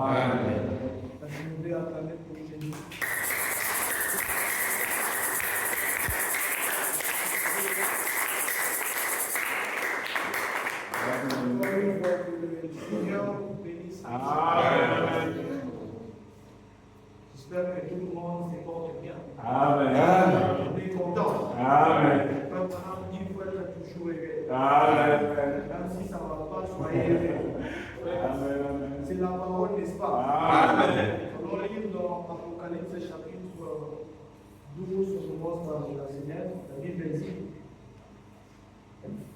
Amen. J'espère que tout le monde se porte bien. Amen. On est content. Amen. Comme Abraham dit, il faut être toujours éveillé. Amen. Même si ça ne va pas, soyez éveillés. Amen. C'est la parole, n'est-ce pas? Amen. On lire dans Apocalypse chapitre 12, on commence par la Seigneur. La Bible dit: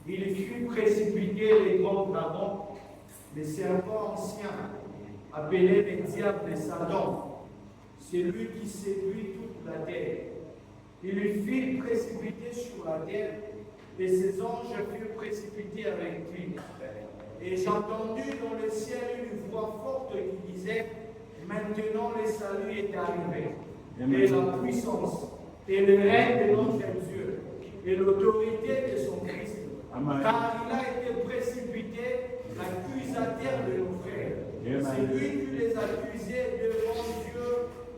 il fut précipité les grands dragons, les serpents anciens, appelés les diables et Satan. C'est lui qui séduit toute la terre. Il le fit précipiter sur la terre, et ses anges furent précipités avec lui. Et j'entendis dans le ciel une voix forte qui disait: maintenant le salut est arrivé, et la puissance, et le règne de notre Dieu, et l'autorité de son Christ. Amen. Car il a été précipité, l'accusateur de nos frères. C'est lui qui les accusait devant Dieu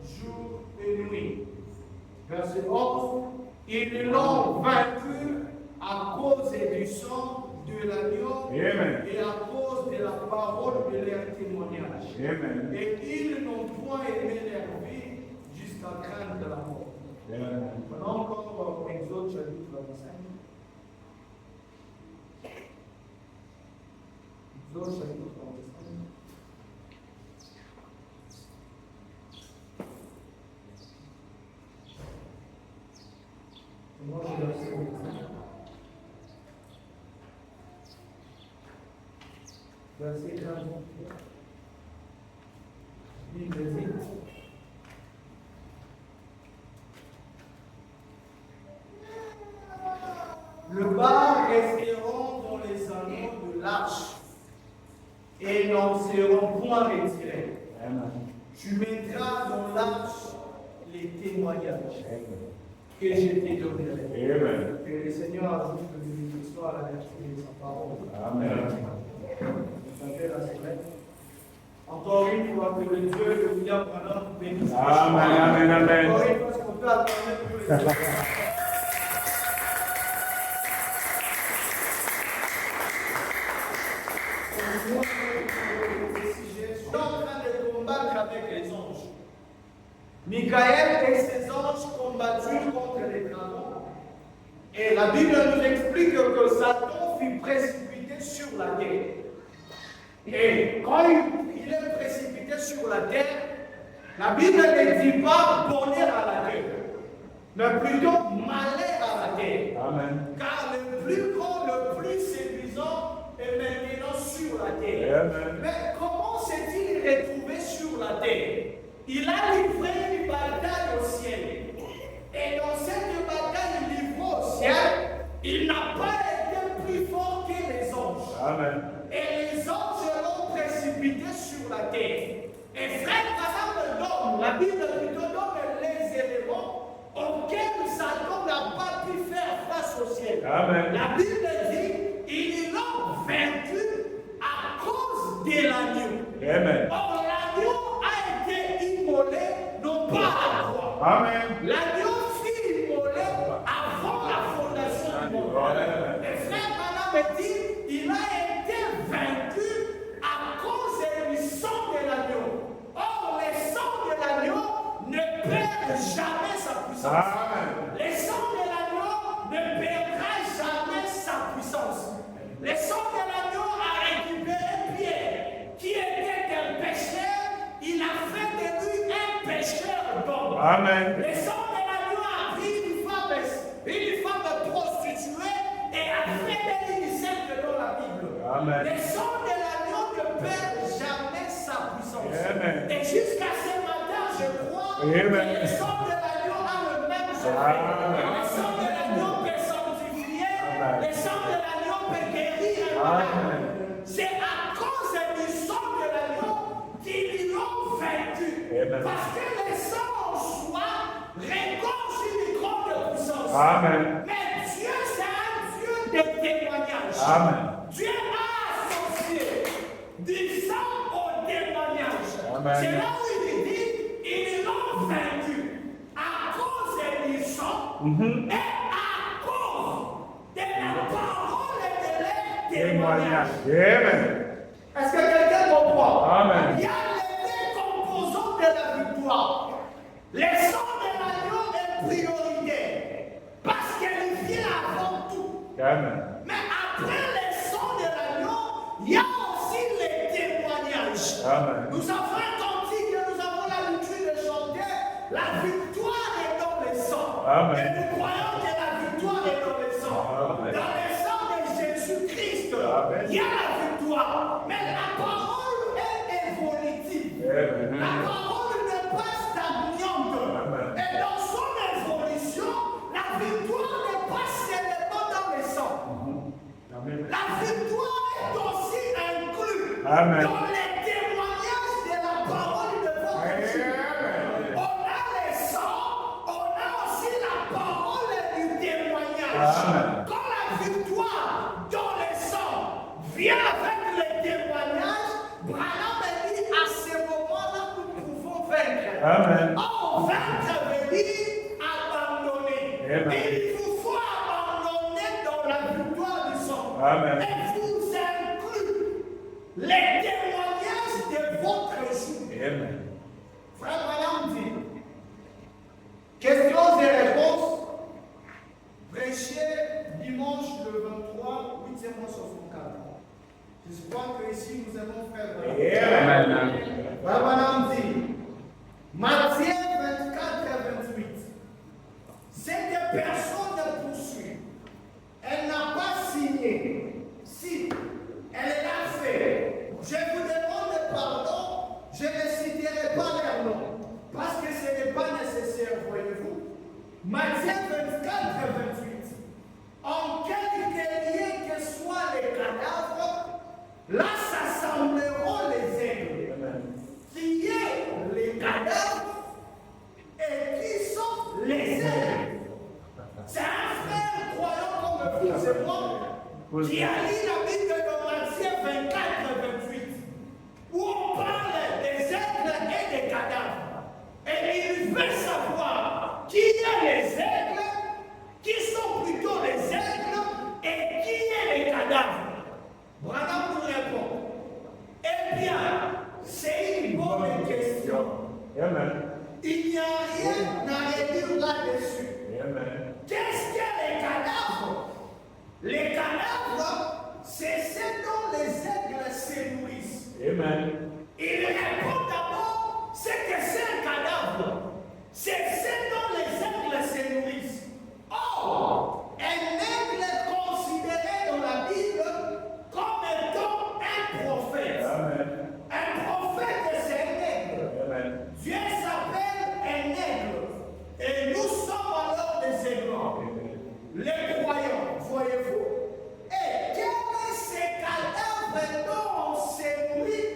jour et nuit. Verset 11. Ils l'ont vaincu à cause du sang de l'agneau et à cause de la parole de leur témoignage. Amen. Et ils n'ont point aimé leur vie jusqu'à craindre la mort. Maintenant encore Exode chapitre 25. Exode chapitre 25. Moi, je vais verset 25. Verset 15. Bible dit: le bas resteront dans les anneaux de l'arche et n'en seront point retirés. Tu mettras dans l'arche les témoignages que je t'ai donnés. Que le Seigneur ajoute de bénédiction à la vertu de sa parole. Amen. Encore une fois, que le Dieu de William Branham vous bénisse. Amen, amen, amen. Encore une fois, ce qu'on peut attendre plus. Je suis en train de combattre avec les anges. Michael et ses anges combatturent contre les dragons. Et la Bible nous explique que Satan fut précipité sur la terre. Et quand il est précipité sur la terre, la Bible ne dit pas bonheur à la terre, mais plutôt malheur à la terre. Amen. Car le plus grand, le plus séduisant est maintenant sur la terre. Amen. Mais comment s'est-il retrouvé sur la terre? Il a livré une bataille au ciel. Et dans cette bataille livrée au ciel, il n'a pas été plus fort que les anges. Amen. Et les anges l'ont précipité sur la terre. Et frère Abraham donne, la Bible plutôt donne les éléments auxquels Satan n'a pas pu faire face au ciel. Amen. La Bible dit: ils l'ont vaincu à cause de l'agneau. Amen. Or, l'agneau a été immolé, non pas à la croix. Amen. L'agneau fut immolé avant la fondation du monde. Et frère Branham dit: il a été vaincu à cause du sang de l'agneau. Or, le sang de l'agneau ne perd jamais sa puissance. Amen. Le sang de l'agneau ne perdra jamais sa puissance. Le sang de l'agneau a récupéré Pierre, qui était un pécheur. Il a fait de lui un pécheur d'homme. Amen. Le sang de l'agneau a pris une femme prostituée et a fait de lui sainte dans la Bible. Amen. Le sang de l'agneau ne perd jamais sa puissance. Amen. Et jusqu'à ce matin, je crois Amen. que le sang de l'agneau a le même effet. Amen. Le sang de l'agneau peut sanctifier, Amen. le sang de l'agneau peut guérir un Amen. malade. C'est à cause du sang de l'agneau qu'ils l'ont vaincu. Amen. Parce que le sang en soi regorge une grande puissance. Amen. Mais Dieu, c'est un Dieu de témoignage. Amen. Dieu a associé du sang au témoignage. Amen. C'est là où il dit, ils l'ont vaincu à cause du sang et à cause de la parole et de leur témoignage. Amen. Est-ce que quelqu'un comprend? Amen. Il y a les deux composants de la victoire. Les sangs de l'agneau est prioritaire parce qu'elle vient avant tout. Amen. Mais après les sangs de l'agneau, il y a aussi les témoignages. Amen. Nous avons un cantique que nous avons l'habitude de chanter. La victoire est dans le sang. Amen. Et nous croyons que la victoire est dans le sang. Amen. Dans le sang de Jésus-Christ, Amen. il y a la victoire. Mais la parole est évolutive. Amen. La parole n'est pas stagnante. Amen. Et dans son évolution, la victoire n'est pas seulement dans le sang. Amen. La victoire est aussi inclue Amen. dans les témoignages de la parole de votre Dieu. On a le sang, on a aussi la parole du témoignage. Amen. Quand la victoire dans le sang vient avec le témoignage, Branham dit à ce moment-là nous pouvons vaincre. Amen. Or, vaincre veut dire abandonner. Amen. Et il vous faut abandonner dans la victoire du sang. Amen. Et vous inclut les témoignages de votre jour. Amen. Frère Branham dit, questions et réponses, prêcher dimanche le 23, 8e mois 64. Je crois que ici nous allons faire. Amen. Frère Branham dit, Matthieu 24 et 28. Cette personne poursuit. Elle n'a pas signé. Si elle l'a fait, je vous demande pardon, je ne citerai pas leur nom, parce que ce n'est pas nécessaire, voyez-vous. Matthieu 24 et 28. En quelque lieu que soient les cadavres, là s'assembleront les aigles. Amen. Qui est les cadavres et qui sont les aigles. C'est un frère croyant comme vous et moi qui a lu la Bible de Matthieu 24 et 28 où on parle des aigles et des cadavres. Et il veut savoir qui est les aigles, qui sont plutôt les aigles et qui est les cadavres. Branham nous répond. Eh bien, c'est une bonne question. Amen. Il n'y a rien à redire là-dessus. Amen. Qu'est-ce que les cadavres? Les cadavres, c'est ce dont les aigles se nourrissent. Amen. Il répond d'abord ce que c'est un cadavre. C'est ce dont les aigles se nourrissent. Or, un aigle est considéré dans la Bible comme étant un prophète. Amen. Un prophète, c'est un aigle. Amen. Dieu s'appelle un aigle. Et nous sommes alors des aigles. Les croyants, voyez-vous. Et quel est ce cadavre dont on se nourrit?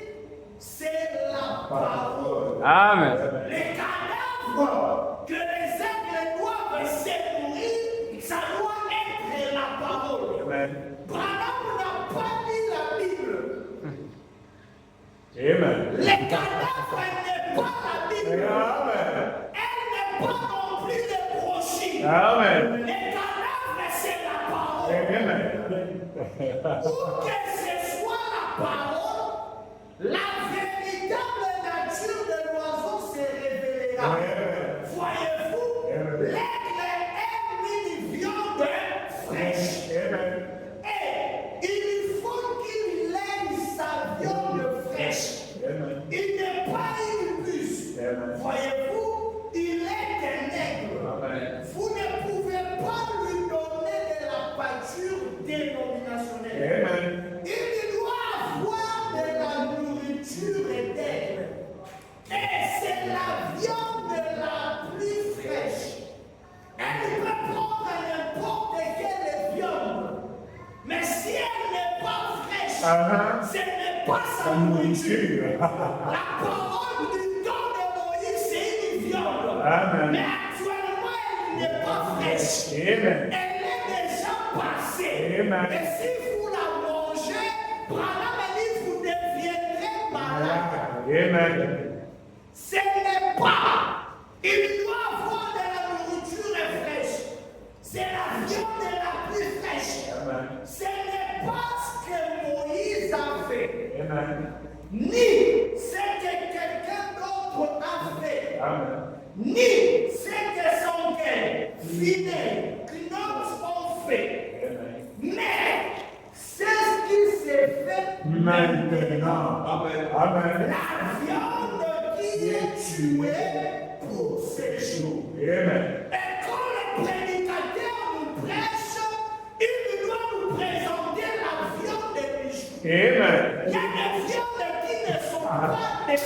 C'est la parole. Amen. Les cadavres que les aigles doivent se nourrir, ça doit être la parole. Amen. Branham n'a pas dit la Bible. Amen. Les cadavres n'est pas la Bible. Amen. Elle n'est pas non plus les brochures. Amen. Les cadavres, c'est la parole. Amen. Où que ce soit la parole, la véritable nature de l'oiseau se révélera. Voyez-vous, l'aigle aime une viande fraîche. Amen. Et il faut qu'il ait sa viande fraîche. Amen. Il n'est pas une buse. Amen. Voyez-vous, il est un aigle. Amen. Vous ne pouvez pas lui donner de la pâture dénominationnelle. Amen. Il doit avoir de la nourriture d'aigle. Et c'est la viande la plus fraîche. Elle peut prendre n'importe quelle viande. Mais si elle n'est pas fraîche, ce n'est pas sa nourriture. La parole du temps de Moïse, c'est une viande. Amen. Mais actuellement, elle n'est pas fraîche. Amen. Elle est déjà passée. Amen. Et si vous la mangez, Branham dit vous deviendrez malade. Amen. Ce n'est pas, il doit avoir de la nourriture fraîche. C'est la viande la plus fraîche. Ce n'est pas ce que Moïse a fait, Amen. ni ce que quelqu'un d'autre a fait, Amen. ni ce que son cœur fidèle, Knox ont fait. Amen. Mais c'est ce qui s'est fait Maintenant. Amen. Amen. la viande qui est tuée pour ces jours. Amen. Et quand le prédicateur nous prêche, il doit nous présenter la viande des bijoux. Amen. Il y a des viandes qui ne sont pas des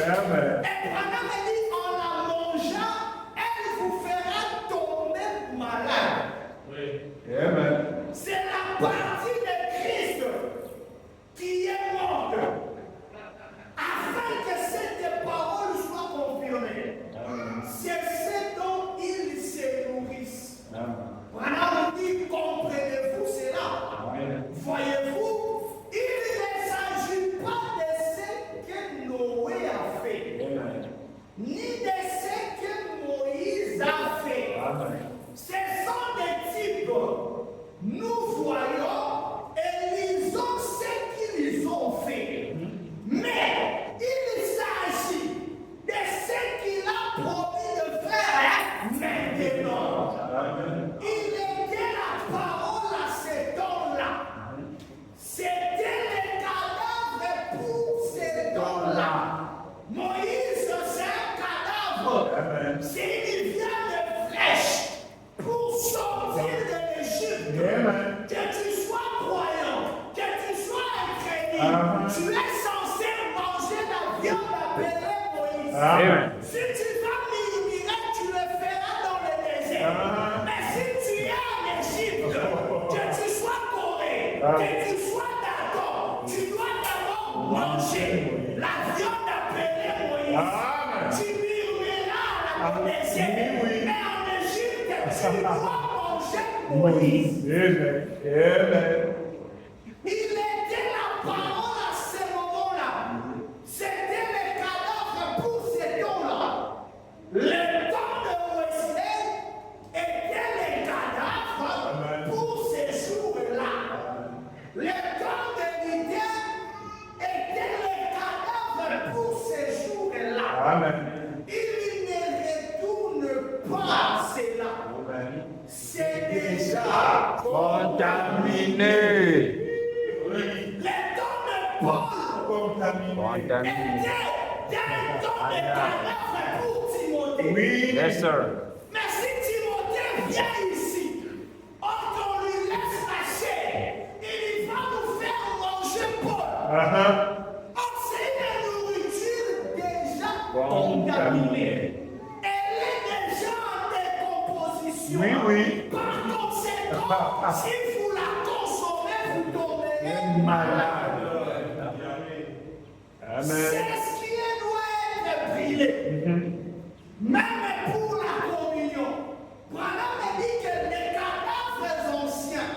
Amen. Et Branham dit, en la mangeant, elle vous fera tomber malade. Amen. C'est la partie de Christ qui est morte afin que cette parole soit confirmée. C'est ce dont ils se nourrissent. Branham dit, comprenez-vous cela? Amen. Voyez-vous, il ne s'agit pas de ce que Noé a fait, Amen. ni de ce que Moïse a fait. Amen. Ce sont des types. Nous voyons et lisons ce qu'ils ont fait. Mais il s'agit de ce qu'il a promis de faire maintenant. Amen. Il était la parole à cet homme-là. C'était le cadavre pour cet homme-là. Moïse, c'est un cadavre. Amen. C'est une viande fraîche pour sortir de l'Égypte. Amen. Que tu sois croyant, que tu sois chrétien, Amen. tu es censé manger la viande appelée Moïse. Amen. Si tu vas murmurer, tu le feras dans le désert. Amen. Mais si tu es en Égypte, que tu sois Corée, Amen. que tu sois d'accord, tu dois d'abord manger la viande appelée Moïse. Amen. Tu murmureras dans le désert. Oui, oui. Mais en Égypte, tu dois manger Moïse. Amen. Amen. Il était la parole à ce moment-là. C'était le cadavre pour cet homme-là. Le temps de Wesley était le cadavre Amen. pour ces jours-là. Le temps de Lydien était le cadavre pour ces jours-là. Amen. Il ne retourne pas à cela. Amen. C'est déjà Contaminé. le temps de Paul. Contaminé. Contaminé. Était un temps de cadavre pour Timothée. Oui. Yes, sir. Mais si Timothée vient ici, on lui laisse la chair, il va nous faire manger Paul. Or, c'est une nourriture déjà contaminée. Elle est déjà en décomposition. Oui, oui. Par conséquent, si vous la consommez, vous tomberez malade. C'est Amen. ce qui doit être brûlé. Même pour la communion. Branham dit que les cadavres anciens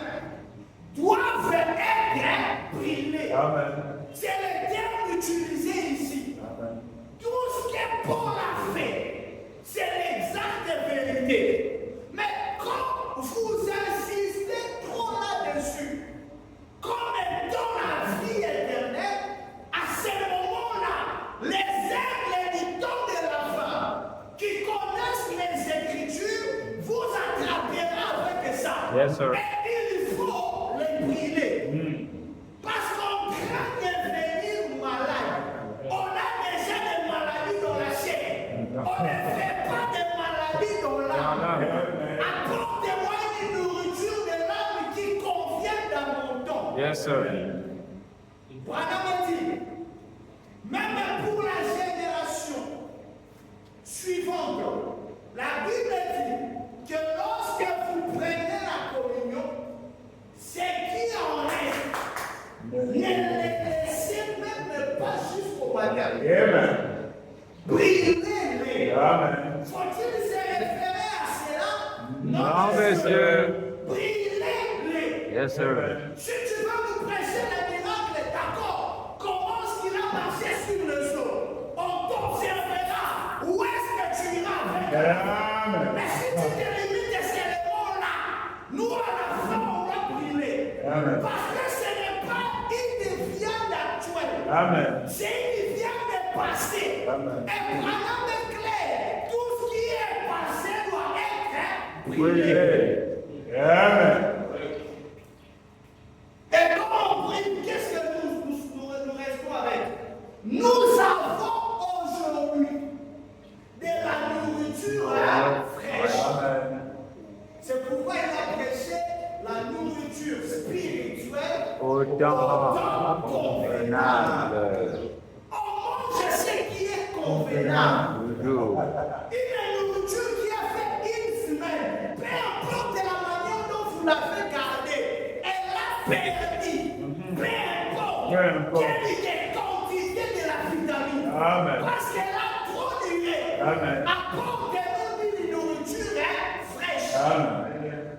doivent être brûlés. Amen. C'est le terme utilisé ici. Amen. Tout ce que Paul a fait, c'est l'exacte vérité. Mais quand vous insistez trop là-dessus, comme étant la vie éternelle, à ce moment-là, les aigles du temps de la femme qui connaissent les Écritures vous attraperont avec ça. Yes, sir. Et il faut les brûler. Parce qu'on craint de devenir malade. On a déjà des maladies dans la chair. On ne fait pas de maladies dans l'âme. Apportez-moi une nourriture de l'âme qui convient dans mon temps. Yes, sir. Branham dit, même pour la génération suivante, la Bible dit que lorsque vous prenez la communion, ce qui en reste, ne les laissez même pas jusqu'au matin. Amen. Brûlez-les. Amen. Faut-il se référer à cela? Non, monsieur. Brûlez-les. Yes, sir. Si tu veux nous prêcher les miracles, d'accord. Comment est-ce qu'il a marché sur le sol? On t'observera Amen. Mais si tu te limites à ces éléments-là, nous à la fin on va brûler. Amen. Parce que ce n'est pas une viande actuelle. Amen. C'est une viande passée. Amen. Et Branham est clair. Tout ce qui est passé doit être Brûlé. brûlé. Amen. Et quand on brûle, qu'est-ce que nous restons avec? Nous avons aujourd'hui de la nourriture fraîche. Amen. C'est pourquoi il a prêché la nourriture spirituelle Autant convenable. On mange ce qui est convenable. Toujours. Une nourriture qui a fait une semaine, peu importe la manière dont vous l'avez gardée, elle a perdu. Peu importe quelle quantité de la vitamine. Amen. Parce qu'elle a trop duré. Amen. Apportez-nous une nourriture fraîche. Amen.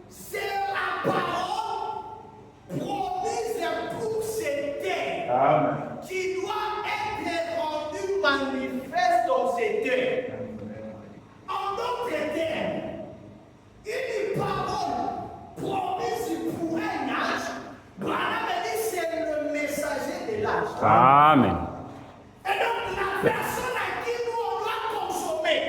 C'est la parole promise pour ces terres Amen. qui doit être rendue manifeste dans ces terres. En d'autres termes, une parole promise pour un âge, Branham dit c'est le messager de l'âge. Amen. Et donc la personne à qui nous on doit consommer,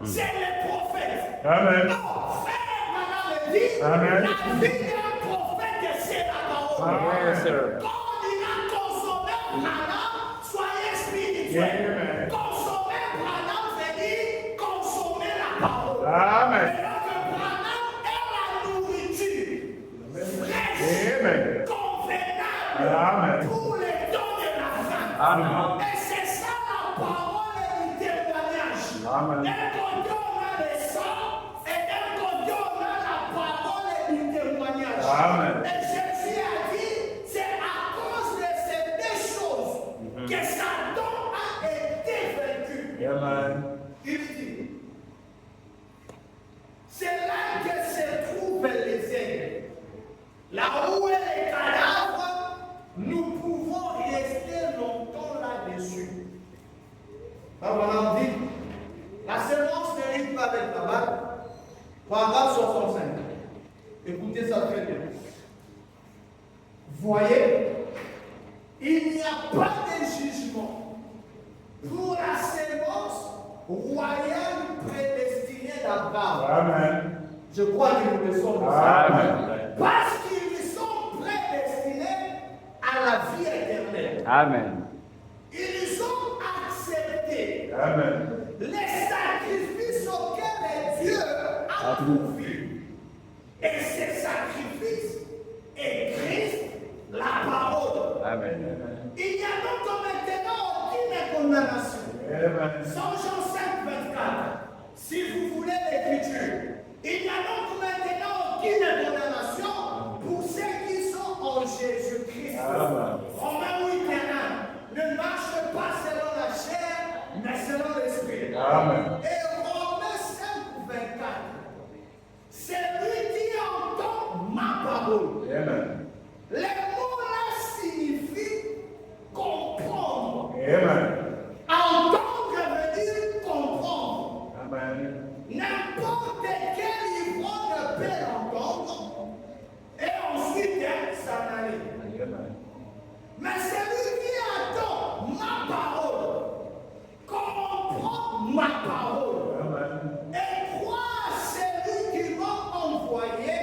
c'est le prophète. Amen. Non, frère Branham dit, Amen. la vie d'un prophète c'est la parole. Yes, sir. Quand il a consommé Branham, soyez spirituel. Amen. Consommer Branham veut dire consommer la parole. Amen. Et donc Branham est la nourriture fraîche, Amen. convenable Amen. pour les dons de la femme. Amen. Et c'est ça la parole du témoignage. Amen. D'un côté on a le sang et d'un côté on a la parole du témoignage. Amen. Et Jésus a dit, c'est à cause de ces deux choses que Satan a été vaincu. Amen. Il dit, c'est là que se trouvent les aigles. Là où est les cadavres, nous pouvons rester longtemps là-dessus. Voilà, on dit, la sémence ne rit pas avec la balle. Paragraphe 65. Écoutez ça très bien. Voyez, il n'y a pas de jugement pour la sémence royale prédestinée d'Abraham. Amen. Je crois que nous le sommes. Ça. Amen. Parce qu'ils sont prédestinés à la vie éternelle. Amen. Ils ont accepté Amen. les sacrifices auxquels Dieu a pourvu. Et ces sacrifices est Christ, la parole. Amen. Il n'y a donc maintenant aucune condamnation. Amen. Sans Jean 5, 24. Si vous voulez l'écriture, il n'y a donc maintenant aucune condamnation pour ceux qui sont en Jésus-Christ. Amen. Romains 8, 1. Ne marche pas selon la chair, mais selon l'esprit. Amen. Et Romains 5, 24. C'est lui qui entend ma parole. Amen. Les mots-là signifient comprendre. Amen. Entendre veut dire comprendre. Amen. N'importe quel ivrogne peut l'entendre et ensuite s'en aller. Amen. Mais celui qui attend ma parole, comprend ma parole Amen. et croit à celui qui m'a envoyé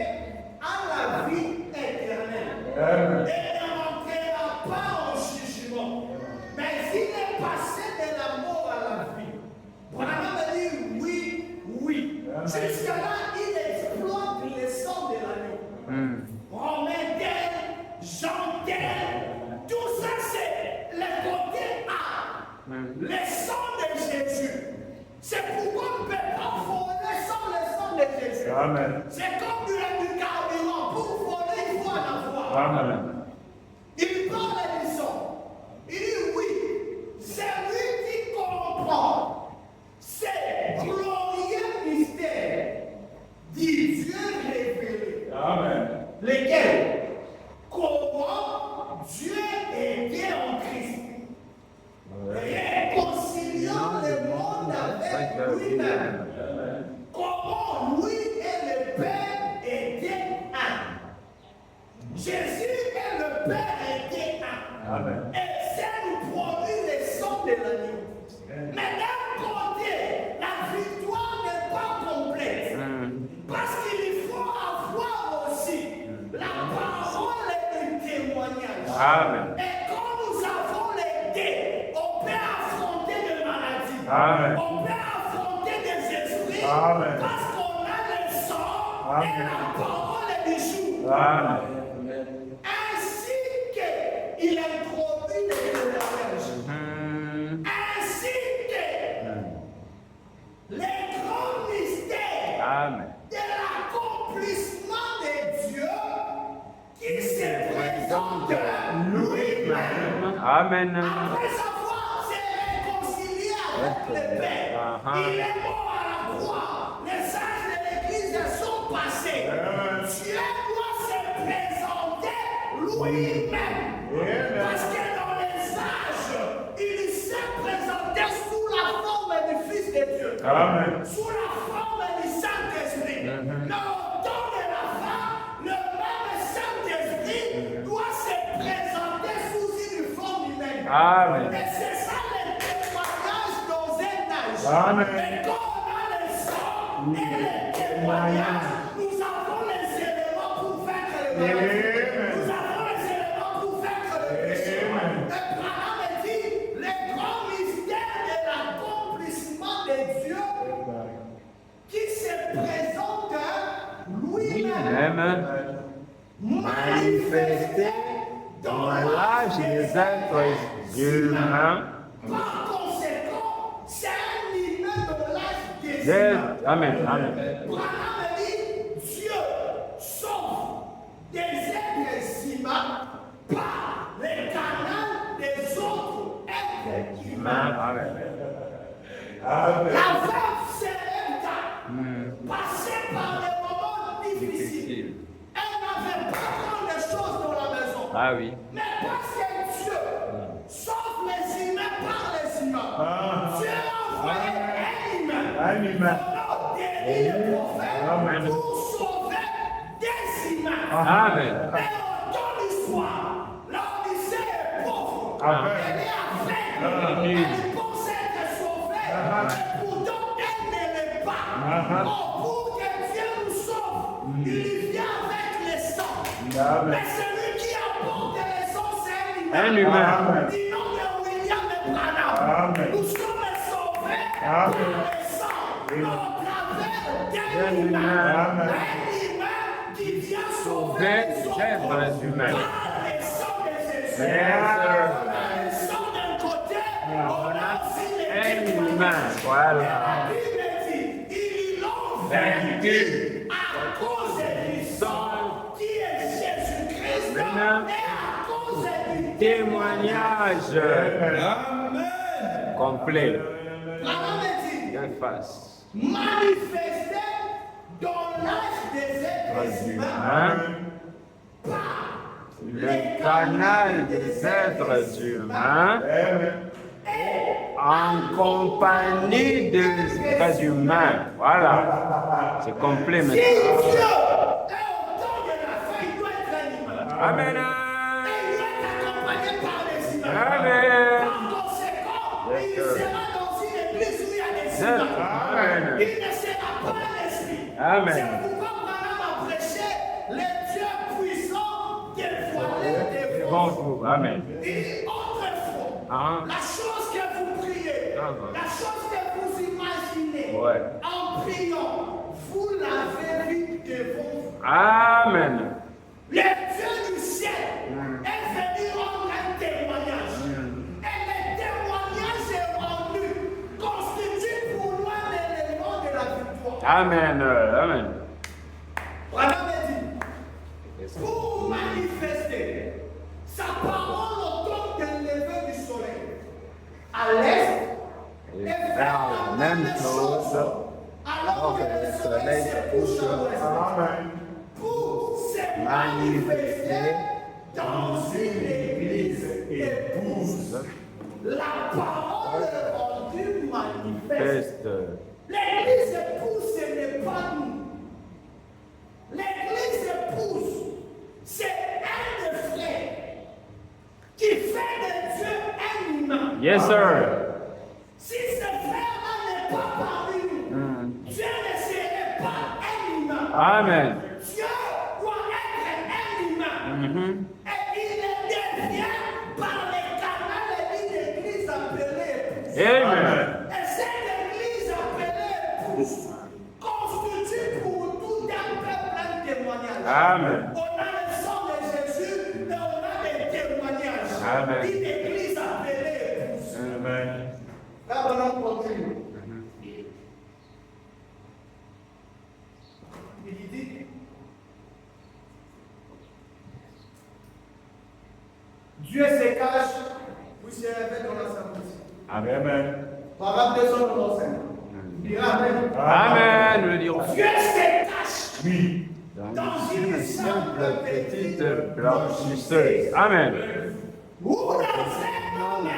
à la vie éternelle. Amen. Et ne rentrera pas en jugement, mais il est passé de la mort à la vie. Branham a dit oui, oui. Amen. Jusque-là, il exploite le sang de l'agneau. Romains tel, Jean tel, tout ça c'est le côté A. Le sang de Jésus. C'est pourquoi on ne peut pas voler sans le sang de Jésus. Amen. C'est comme du carburant. Pour voler, il faut en avoir. Amen. Il parle du sang. Il dit oui, c'est lui qui comprend. C'est glorieux mystère du Dieu révélé. Amen. Lesquels? Comment Dieu est bien en Christ. Réconciliant le monde avec lui-même. Comment lui et le Père étaient un. Jésus et le Père étaient un. Amen. Et c'est nous produit le sang de l'agneau. Mais d'un côté, la victoire n'est pas complète. Parce qu'il faut avoir aussi la parole et le témoignage. Amen. Et quand nous avons les deux, on peut affronter des maladies. Amen. On peut affronter des esprits. Amen. Parce qu'on a le sang et la parole du jour. Amen. Ainsi qu'il introduit les témoignages. Ainsi que les grands mystères Amen. de l'accomplissement de Dieu qui se présente lui-même. Amen. Après avoir se réconcilié avec le Père, il est mort à la croix. Les sages de l'Église sont passés. Dieu doit se présenter lui-même. Parce que dans les sages, il s'est présenté sous la forme du Fils de Dieu. Amen. Sous la forme du Saint-Esprit. Mais au temps de la fin, le même Saint-Esprit doit se présenter sous une forme humaine. Amen. Et c'est ça le témoignage dans un âge. Amen. Et quand on a le sang et le témoignage, nous avons les éléments pour vaincre le mal. Nous avons les éléments pour vaincre le péché. Et Branham dit, les grands mystères de l'accomplissement de Dieu qui se présente lui-même, Même manifesté dans l'âge des êtres humains. par conséquent, c'est un humain dans l'âge des Des- humains. Amen. Amen. Branham dit, Dieu sauve des êtres humains par les canaux des autres êtres humains. Amen. La veuve Sélémta, passée par des moments difficiles, elle n'avait pas grand de choses dans la maison. Ah oui. Mais parce que Dieu sauve les humains par les humains, Dieu a envoyé un humain. Un humain. Des prophètes Amen. pour sauver des humains. Amen. Mais dans l'histoire, l'Odyssée est pauvre. Amen. Elle est affaiblie. Elle pensait être sauvée. Mais pourtant, elle ne l'est pas. Oh, pour que Dieu nous sauve, il vient avec le sang. Amen. Mais celui qui apporte le sang, c'est Un humain. Amen. Du nom de William et Branham. Amen. Nous sommes sauvés Amen. par le sang. Au travers d'un Un humain. humain. Amen. Un humain qui vient sauver Sauver les les autres êtres humains. par le sang de Jésus. Yes, sir. On a le sang d'un côté, on a aussi les Un témoignages. humain. Voilà. La Bible dit, ils l'ont Vaincu. à cause du sang qui est Jésus-Christ Amen. et à cause du Témoignage complet. Branham dit, Bien face. manifesté dans l'âge des êtres humains par Le canal des êtres humains en compagnie des êtres humains. Voilà. C'est complet Si maintenant. Dieu est au temps de la fin, il doit être un humain. Amen. Et il doit être accompagné par les humains. Amen. Par conséquent, il sera dans une église où il y a des humains. Amen. Il ne sera pas l'esprit. Amen. C'est pourquoi Branham a prêché les dieux puissants dévoilés Bon devant vous. vous. Amen. Il dit autrefois, Ah. la chose que vous priez, Ah. la chose que vous imaginez, Ouais. en priant, vous l'avez vu devant vous. Amen. Le Dieu du ciel est venu rendre un témoignage. Et le témoignage rendu constitue pour nous l'élément de la victoire. Amen. Amen. Branham dit, pour manifester sa parole au temps de lever du soleil, à l'est, et faire la même chose alors que le soleil se couche à l'ouest. Amen. Pour se manifester dans une église épouse. La parole en Dieu manifeste. Peste. L'église épouse, ce n'est pas nous. L'église épouse, c'est un des frères qui fait de Dieu un humain. Yes, sir. Si ce frère-là n'est pas parmi nous, Dieu ne serait pas un humain. Amen. Dieu doit être un humain. Et il le devient par les canaux de l'église appelée épouse. Amen. Et cette église appelée épouse constitue pour tout un peuple un témoignage. Amen. On a le sang de Jésus et on a des témoignages. Amen. Une église appelée épouse. Amen. Là, on continue. Il dit, Dieu se cache, vous serez dans la simplicité. Amen. Parole de son nom, Seigneur. Dira Amen. Amen. Nous le dirons. Dieu se cache Oui. Dans une simple petite blanchisseuse. Amen. ou dans un homme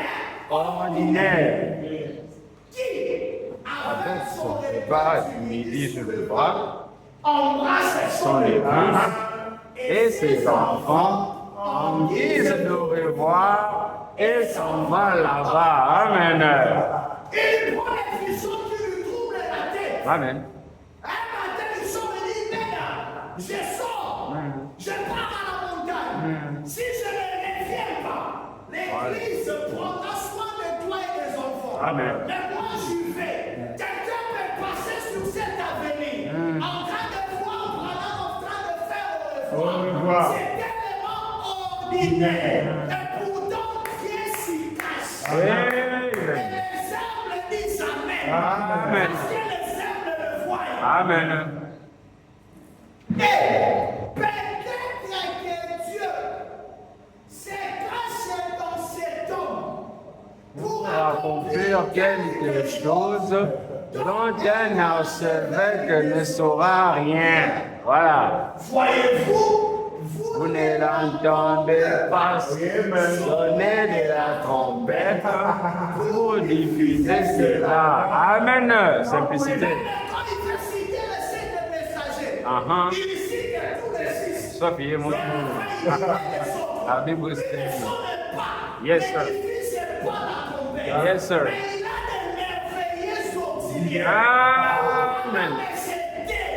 Ordinaire. qui, Avec son repas du midi sur le bras, embrasse son épouse et ses enfants en guise de revoir et s'en va là-bas. Amen. il prend les frissons qui lui troublent la tête. Amen. Un matin, il sort et dit, Mère, je sors, je pars à la montagne. Si je ne reviens pas, l'église prendra soin de toi et des enfants. Amen. Mais moi, j'y vais. Quelqu'un peut passer sur cet avenir en train de voir Branham en train de faire Au revoir. C'est tellement ordinaire. Et pourtant, Dieu s'y cache. Et Amen. les humbles disent Amen. Amen. Parce que les humbles le voient. Amen. Et peut-être que Dieu se cache dans cet homme pour Accomplir quelque chose dont un archevêque ne saura rien. Voilà. Voyez-vous, Vous ne l'entendez pas sonner de la trompette pour diffuser cela. Amen. Simplicité. quand il fait citer les sept messagers, Uh-huh. il cite tous les six. Sophie, mon La Bible Il ne says. sonne pas. Yes, sir. L'édifice n'est pas la trompette. Yes, sir. Mais il a des merveilleux auxiliaires. Amen.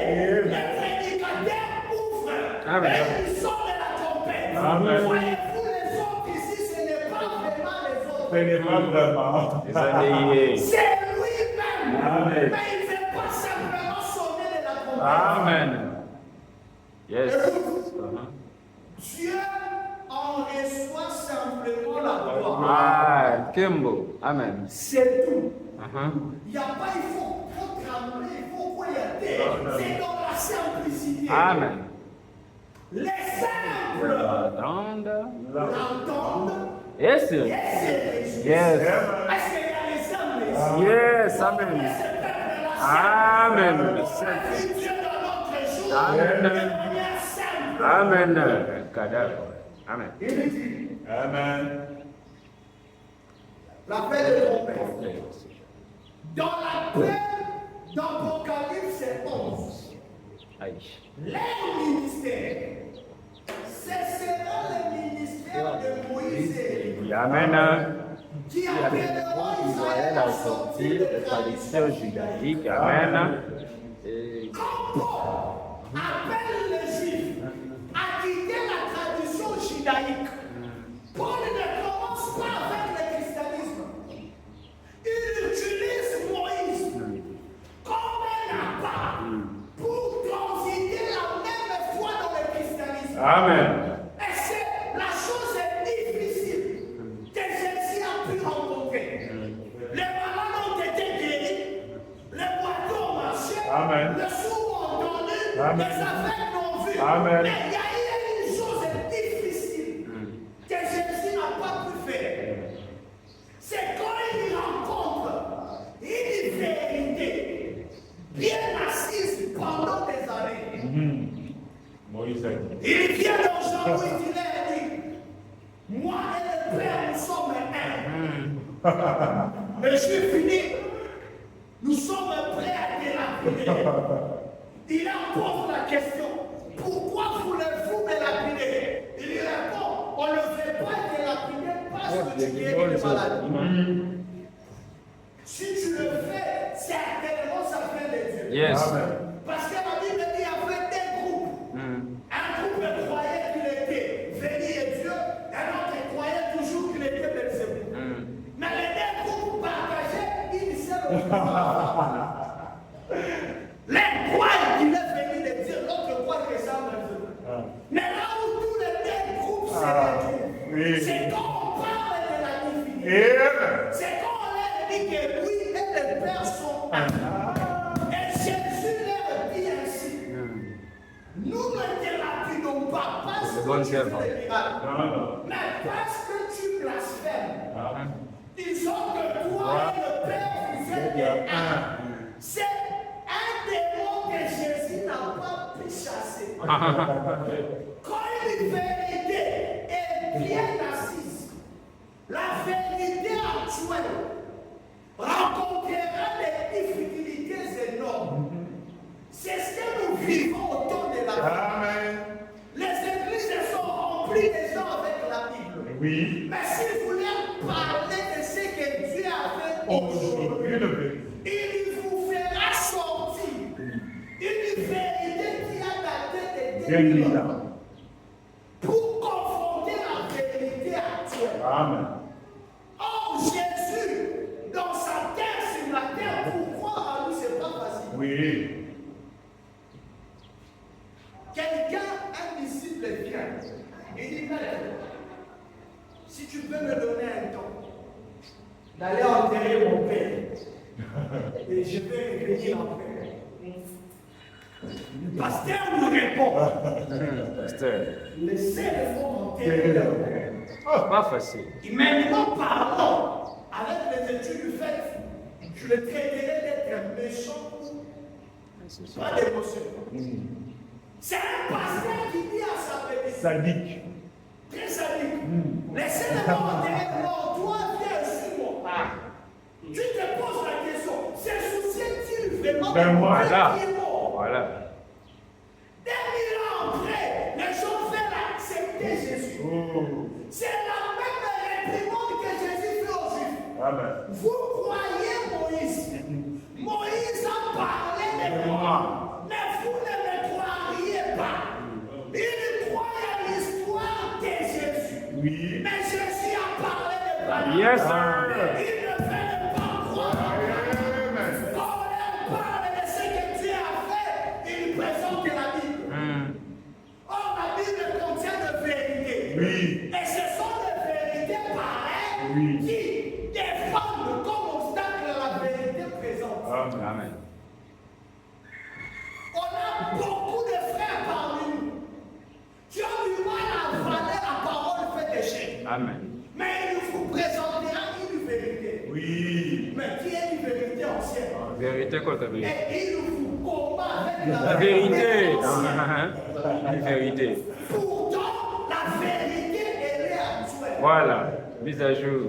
Le prédicateur ouvre Amen. et il sonne la trompette. Amen. Voyez-vous les autres ici, ce n'est pas vraiment les autres. Ce n'est pas vraiment. Les années. C'est lui-même. Amen. Mais il ne fait pas simplement sonner de la trompette. Amen. Yes. Dieu en reçoit simplement la gloire. Ah, Kimbo. Amen. C'est tout. Uh-huh. Il n'y a pas, il faut trembler, il faut quoi y a. C'est dans la simplicité. Amen. Les simples Attendre. l'entendent Yes. et se réjouissent. Yes. Est-ce qu'il y a les hommes ici? Yes. Amen. Amen. Dieu dans notre jour, Amen. de manière simple. Amen. Cadavre. Amen. Il dit, Amen. la paix de trompette. Dans la paix d'Apocalypse 11, Aïe. leur ministère, ce sera le ministère de Moïse et Élie, Amen. qui appelleront Israël à sortir de tradition judaïque. Amen. Et Quand Paul appelle les Juifs à quitter la tradition judaïque, Paul ne commence pas avec le christianisme. Il utilise Moïse comme un appât pour transiter la même foi dans le christianisme. Amen. Et c'est la chose difficile que Jésus a pu rencontrer. Les malades ont été guéris, les boiteux ont marché, Amen. les sourds ont entendu, Amen. les aveugles ont vu. Amen. Mais il y a eu une chose difficile que Jésus n'a pas pu faire. C'est quand il rencontre une vérité bien assise pendant des années. Moïse a dit. Il vient dans Jean où il dit, moi et le Père, nous sommes un. Mais je finis. Nous sommes prêts à délapider. Il leur pose la question, pourquoi voulez-vous me lapider? Il lui répond, on ne veut pas délapider parce que tu guéris les maladies. Si tu le fais, certainement ça vient de Dieu. Yes. Amen. Parce que la Bible dit qu'il y avait des groupes. Un groupe croyait qu'il était béni et Dieu, un autre croyait toujours qu'il était Belzébuth. Mais les deux groupes partageaient une seule opinion. L'un croit qu'il est béni de Dieu, l'autre croit que ça Belzébuth. Mais là où tous les deux groupes se retrouvent, oui. c'est quand on parle de la divinité. Amen. C'est quand on leur dit que lui et le Père sont un. Et Jésus leur dit ainsi. Nous ne te lapidons pas parce C'est bon, que tu chef. fais des miracles, Non, non. mais parce que tu blasphèmes. Ah. Disons que toi et le Père, vous êtes des un. C'est un démon que Jésus n'a pas pu chasser. Quand une vérité est bien assise, la vérité actuelle rencontrera des difficultés énormes. C'est ce que nous vivons autour de la vie. Amen. Les églises sont remplies des gens avec la Bible. Oui. Mais si vous leur parlez de ce que Dieu a fait aujourd'hui, Aujourd'hui, le vérité. il vous fera sortir une vérité qui a daté de Bien 2000 évidemment. ans pour confronter la vérité actuelle. Amen. Or, Jésus, dans sa terre sur la terre, pour croire à lui, c'est pas facile. Oui. Quelqu'un, un disciple vient, il dit, Maître, si tu peux me donner un temps d'aller enterrer mon père, et je vais revenir après. Le pasteur lui répond, Pasteur, laissez-le enterrer leur père. pas facile. Et maintenant, parlons, avec les études du fait, je le traiterai d'être méchant, pas d'émotion. C'est un pasteur qui dit à sa bébé, Sadique. très sadique, laissez-le enterrer mort, toi viens sur moi. Tu te poses la question, se soucie-t-il vraiment Ben voilà. qui est mort? Voilà. 2000 ans après, les gens veulent accepter Jésus. Oh. C'est la même réprimande que Jésus fait aux Juifs. Amen. Vous croyez Moïse. Moïse a parlé de moi, mais vous ne me croiriez pas. Il croit à l'histoire de Jésus. Oui. Mais Jésus a parlé de Balaam. Yes, sir. Il ne veut pas croire. Amen. Quand on parle de ce que Dieu a fait, il présente la Bible. Or, la Bible contient de vérités. Oui. Et ce sont des vérités pareilles Oui. qui défendent comme obstacle la vérité présente. Amen. Amen. On a beaucoup de frères parmi nous qui ont du mal à avaler la parole faite d'échec. Amen. Mais il vous présentera une vérité. Oui. Mais qui est une vérité ancienne. Vérité contre vérité. Et il vous combat avec La vérité. ancienne. La vérité. Pourtant, la vérité, elle est actuelle. Voilà. Mise à jour.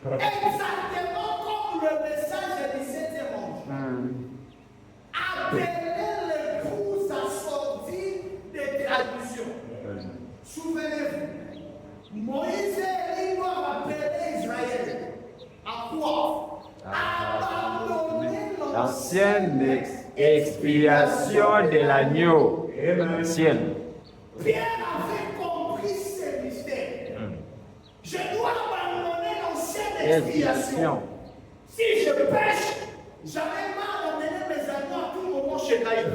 Exactement comme le message du 7e ange. Appelez l'épouse à sortir des traditions. Souvenez-vous, Moïse et Élie doivent appeler Israël. À quoi? Abandonner L'ancienne expiation de l'agneau. Ancienne. Pierre avait compris ce mystère. Je dois abandonner l'ancienne expiation. Si je pêche, j'avais mal d'emmener mes agneaux à tout moment chez Naïf. Et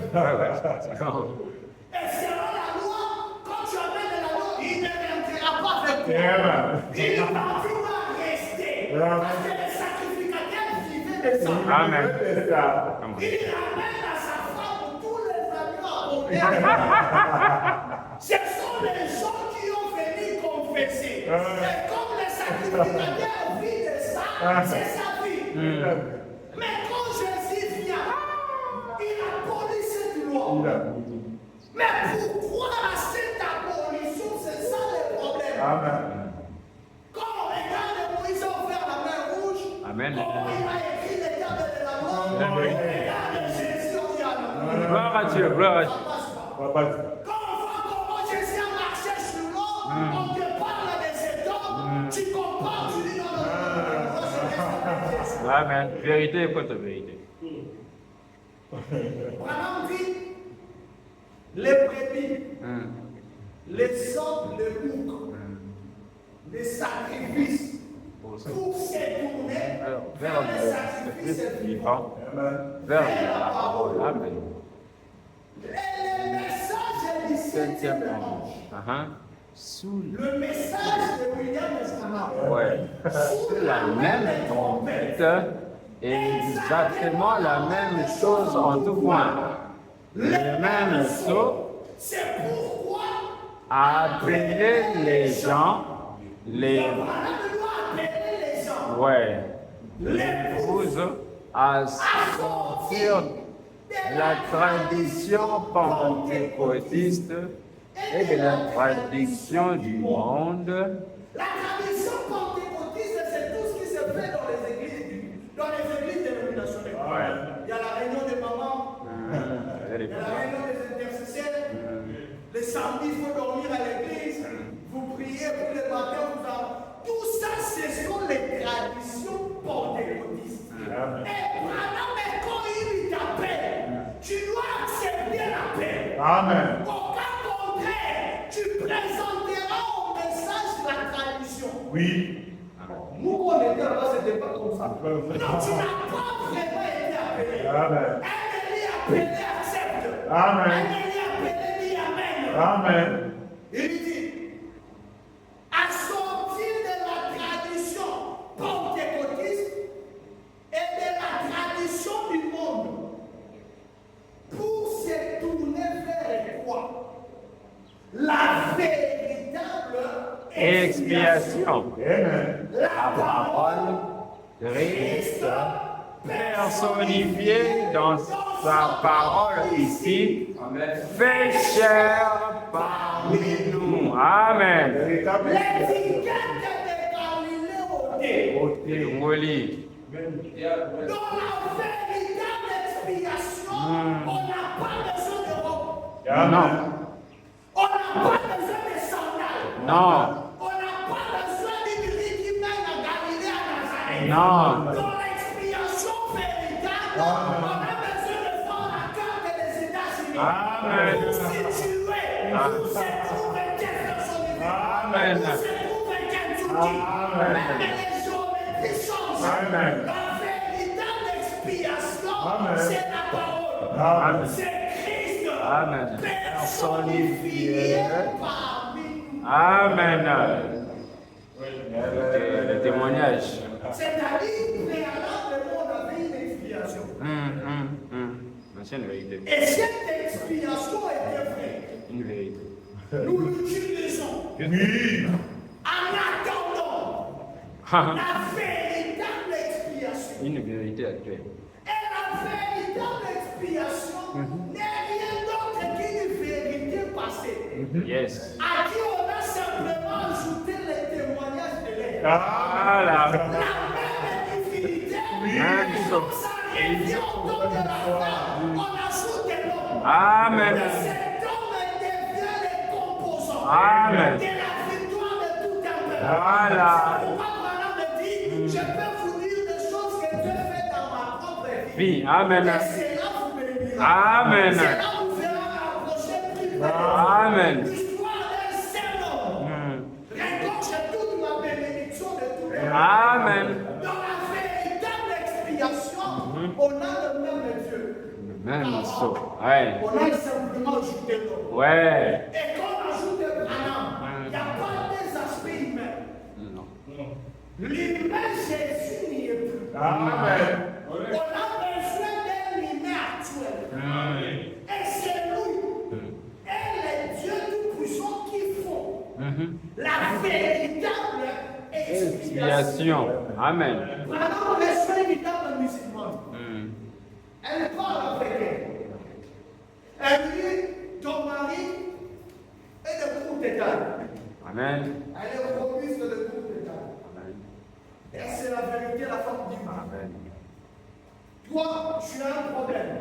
selon la loi, quand tu amènes l'agneau, il ne rentrera pas avec toi. Amen. Il va toujours rester. Parce que les sacrificateurs vivaient de ça. Amen. C'est ça. Il ramène à sa femme tous les agneaux à Ce sont les gens qui ont venu confesser. Et comme les sacrificateurs vivent de ça, c'est sa vie. Mais quand Jésus vient, il abolit cette loi. Mais pourquoi cette abolition? C'est ça le problème. Amen. Quand on regarde Moïse a ouvert la mer Amen. Comment il a écrit l'éternel de la gloire. La vérité. Regarde Jésus en dialogue. Gloire à Dieu, gloire à Dieu. Ça passe pas. Papa. Quand on voit comment Jésus a marché sur l'eau, on te parle des étoiles, tu comprends, tu dis non, non, non, non, non, non, Jésus. Amen. Vérité et contre-vérité. Branham dit, les brebis, les sortes de boucs, les sacrifices, pour s'étourner vers les sacrifices vivants, Vers la parole. Amen. Et le message du septième ange, Sous le message de William Branham, ouais. C'est la même trompette, exactement la même chose en tout point. Le même sceau, c'est pourquoi appeler les gens, les, Branham doit appeler les gens, ouais, l'épouse à sortir de la tradition pentecôtiste et de la tradition du monde. La tradition pentecôtiste, c'est tout ce qui se fait dans les églises dénominationnelles. Il y a la réunion des mamans, il y a la réunion des intercesseurs. Le samedi, il faut dormir à l'église. Vous priez pour le matin. Tout ça, ce sont les traditions pentecôtistes. Et Branham, quand il t'appelle, tu dois accepter l'appel. Amen. Au cas contraire, tu présenteras au message la tradition. Oui. Nous, quand on était là-bas, ce n'était pas comme ça. Non, tu n'as pas vraiment été appelé. Amen. Un est appelé, accepte. Amen. Un est appelé, dit Amen. Amen. Il dit, à sortir de la tradition pentecôtiste et de la tradition du monde, pour se tourner vers quoi? La véritable Expiation. Amen. La parole de Christ personnifiée dans sa parole ici, fait chair parmi nous. Amen. Véritable. l'étiquette de Galilée ôtée. Ngoli. Dans la véritable expiation, on n'a pas besoin de robe. Amen. On n'a pas besoin de sandales. Non. On n'a pas besoin d'une vie qui mène à Galilée, à Nazareth. Non. Dans l'expiation véritable, on a besoin de faire la carte des États-Unis. Amen. Pour situer, où se trouve Jefferson. Amen. Où se trouve Kentucky. Amen. Même les géométries changent. Amen. La véritable expiation, Amen. c'est la parole. Amen. C'est Christ. Amen. Personnifié parmi nous. Amen. Le témoignage. C'est-à-dire, préalablement, on avait une expiation. C'est une vérité. Et cette expiation était vraie. Une vérité. Nous l'utilisons Oui. en attendant la véritable expiation. Une vérité actuelle. Et la véritable expiation n'est rien d'autre qu'une vérité passée. Yes. À qui on a simplement ajouté les témoignages de l'air. Voilà. La même divinité, Même chose. ça revient au temps de la femme, on ajoute des noms. Amen. Et cet homme devient les composants Amen. de la victoire de tout tempête. Voilà. C'est pourquoi Branham me dit, je peux vous dire des choses que Dieu fait dans ma propre vie. Oui. Amen. Et cela vous bénira. Amen. Cela vous fera approcher plus près. Amen. L'histoire d'un seul homme regorge toute ma bénédiction de tous les jours. Amen. Dans la véritable expiation, on a le même Dieu. Même saut. Ouais. On a simplement ajouté l'homme. Ouais. Et quand on ajoute Branham, il n'y a pas des aspects humains. Non. L'humain Jésus n'y est plus. Amen. On a besoin d'un humain actuel. Et c'est lui. Et les dieux tout-puissants qui font la véritable expiation. Expiation. Amen. Branham reste une véritable musulmane. Elle parle avec elle. Elle dit, ton mari est de courte taille. Amen. Elle est robuste de courte taille. Amen. Et c'est la vérité, la femme dit. Amen. Toi, tu as un problème.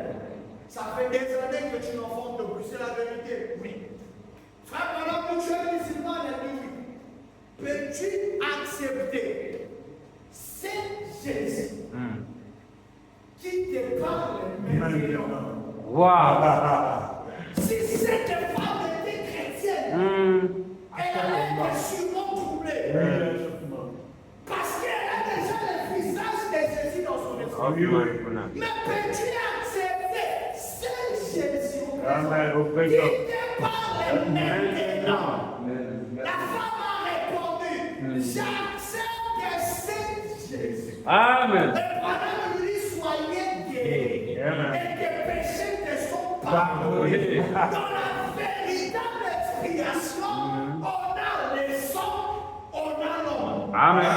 Ça fait des années que tu n'enfantes plus. C'est la vérité. Oui. Frère, pendant que tu es musulman, elle dit oui. Peux-tu accepter cette Jésus qui te parle maintenant? Wow. Si cette femme était chrétienne, elle allait être sûrement troublée. Parce qu'elle a déjà le visage de Jésus dans son esprit. Mais peux-tu accepter ce Jésus Amen. Au qui présent. te parle maintenant? La femme a répondu, j'accepte ce Jésus. Amen. Et pendant lui, soyez guéris. Amen. Et que péchés te sont pardonnés. Dans la véritable expiation, on a le sang, on a l'homme. Amen.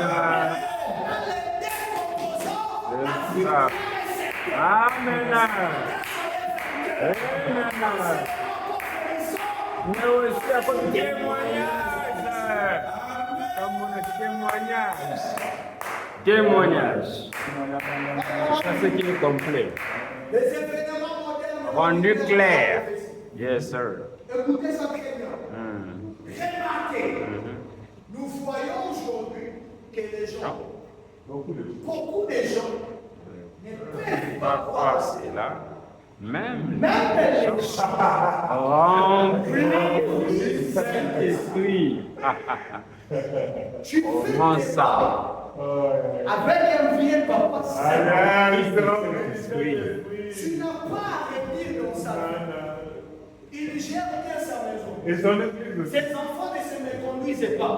Dans les décomposants, la victoire est certaine. Amen. Amen. Mais aussi à votre témoignage. Comme mon témoignage. Témoignage. Ça, c'est qui est complet. Les événements modernes Rendu clair. Yes, sir. Écoutez ça très bien. Remarquez, nous voyons aujourd'hui que les gens, beaucoup de gens, ne peuvent Pas pas croire croire. cela. Même Même les gens remplis du Saint-Esprit. tu Comment fais ça? avec un vieux papa, Amen. tu n'as pas à redire dans sa vie. Il gère bien sa maison. Et son église aussi. Ses enfants ne se méconduisent pas.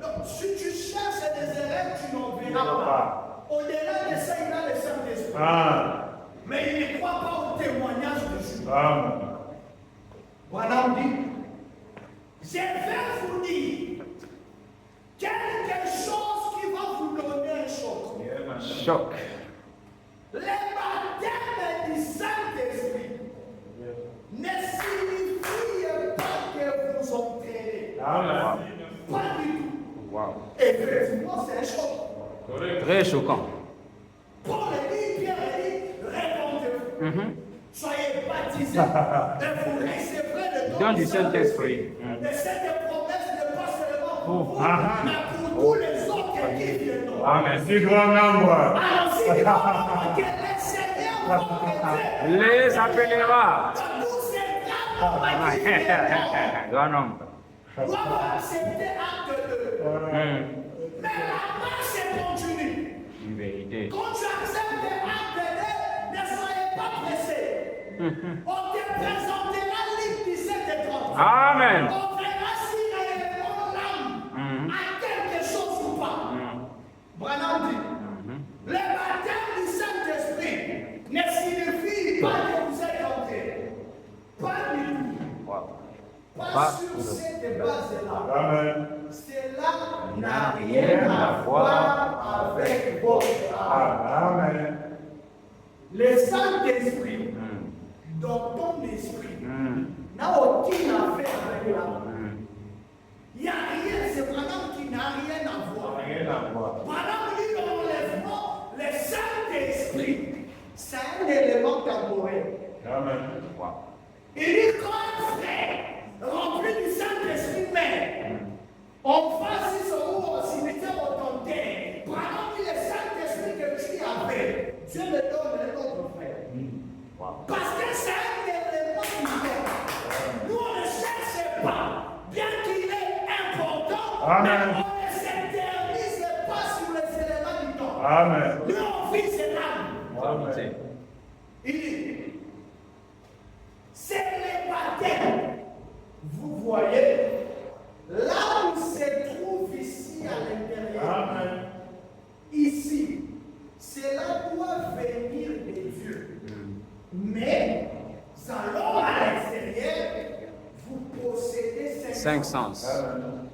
Donc, si tu cherches des erreurs, tu n'en verras pas. Au-delà de ça, il a le Saint-Esprit. Ah. Mais il ne croit pas au témoignage de Jésus. Amen. Voilà, on dit, je vais vous dire quelque chose qui va vous donner un choc. Choc. Le baptême du Saint-Esprit ne signifie pas que vous enterrez. Amen. Pas du tout. Wow. Effectivement, c'est un choc. Très choquant. Paul dit, Pierre dit, répondez-vous. Soyez baptisés et vous recevrez le Don don du Saint-Esprit. Et cette promesse n'est pas seulement pour vous, Ah. mais pour tous les autres qui viendront. Amen. Si grand nombre. Alors, si nous voulons que le Seigneur vous prête Les appellera. tous ces grands qui viendront, Grand nombre. doivent accepter acte 2. Mais la marche continue. Une vérité. Quand tu acceptes acte 2, ne soyez pas pressés. On te présentera Luc 17 et 30. Amen. On verra si réellement l'âme a quelque chose ou pas. Branham dit, le baptême du Saint-Esprit ne signifie pas que vous êtes entrés. Pas du tout. Wow. Pas sur cette base-là. Amen. Cela n'a rien à voir avec votre âme. Amen. Le Saint-Esprit, dans ton esprit, n'a aucune affaire avec l'âme. Il n'y a rien, c'est Branham qui n'a rien à voir. Rien à voir. Branham dit dans l'enlèvement, le Saint-Esprit, c'est un élément temporel. Amen. Wow. Il dit quand un frère rempli du Saint-Esprit meurt, on va si ce mot au cimetière au t'enterre. Branham dit le Saint-Esprit que tu avais, Dieu le donne à notre frère. Parce que c'est un élément du temps. Nous, on ne cherche pas, bien qu'il est important, Amen. mais on ne s'éternise pas sur les éléments du temps. Amen. Nous, on vit c'est l'âme. Amen. Il dit, c'est les baptêmes. Vous voyez, là où se trouve ici à l'intérieur, Amen. ici, cela doit venir de Dieu. Mais, allons à l'extérieur, vous possédez Cinq sens. Amen.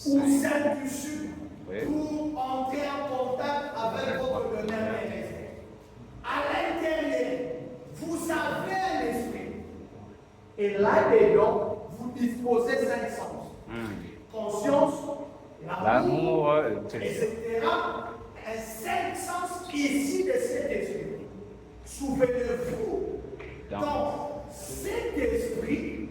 ou celle du sud Oui. pour entrer en contact avec votre donneur terrestre. À l'intérieur, vous avez un esprit. Et là-dedans, vous disposez 5 sens. Conscience, L'amour, etc. Un cinq sens ici de cet esprit. Souvenez-vous, dans cet esprit,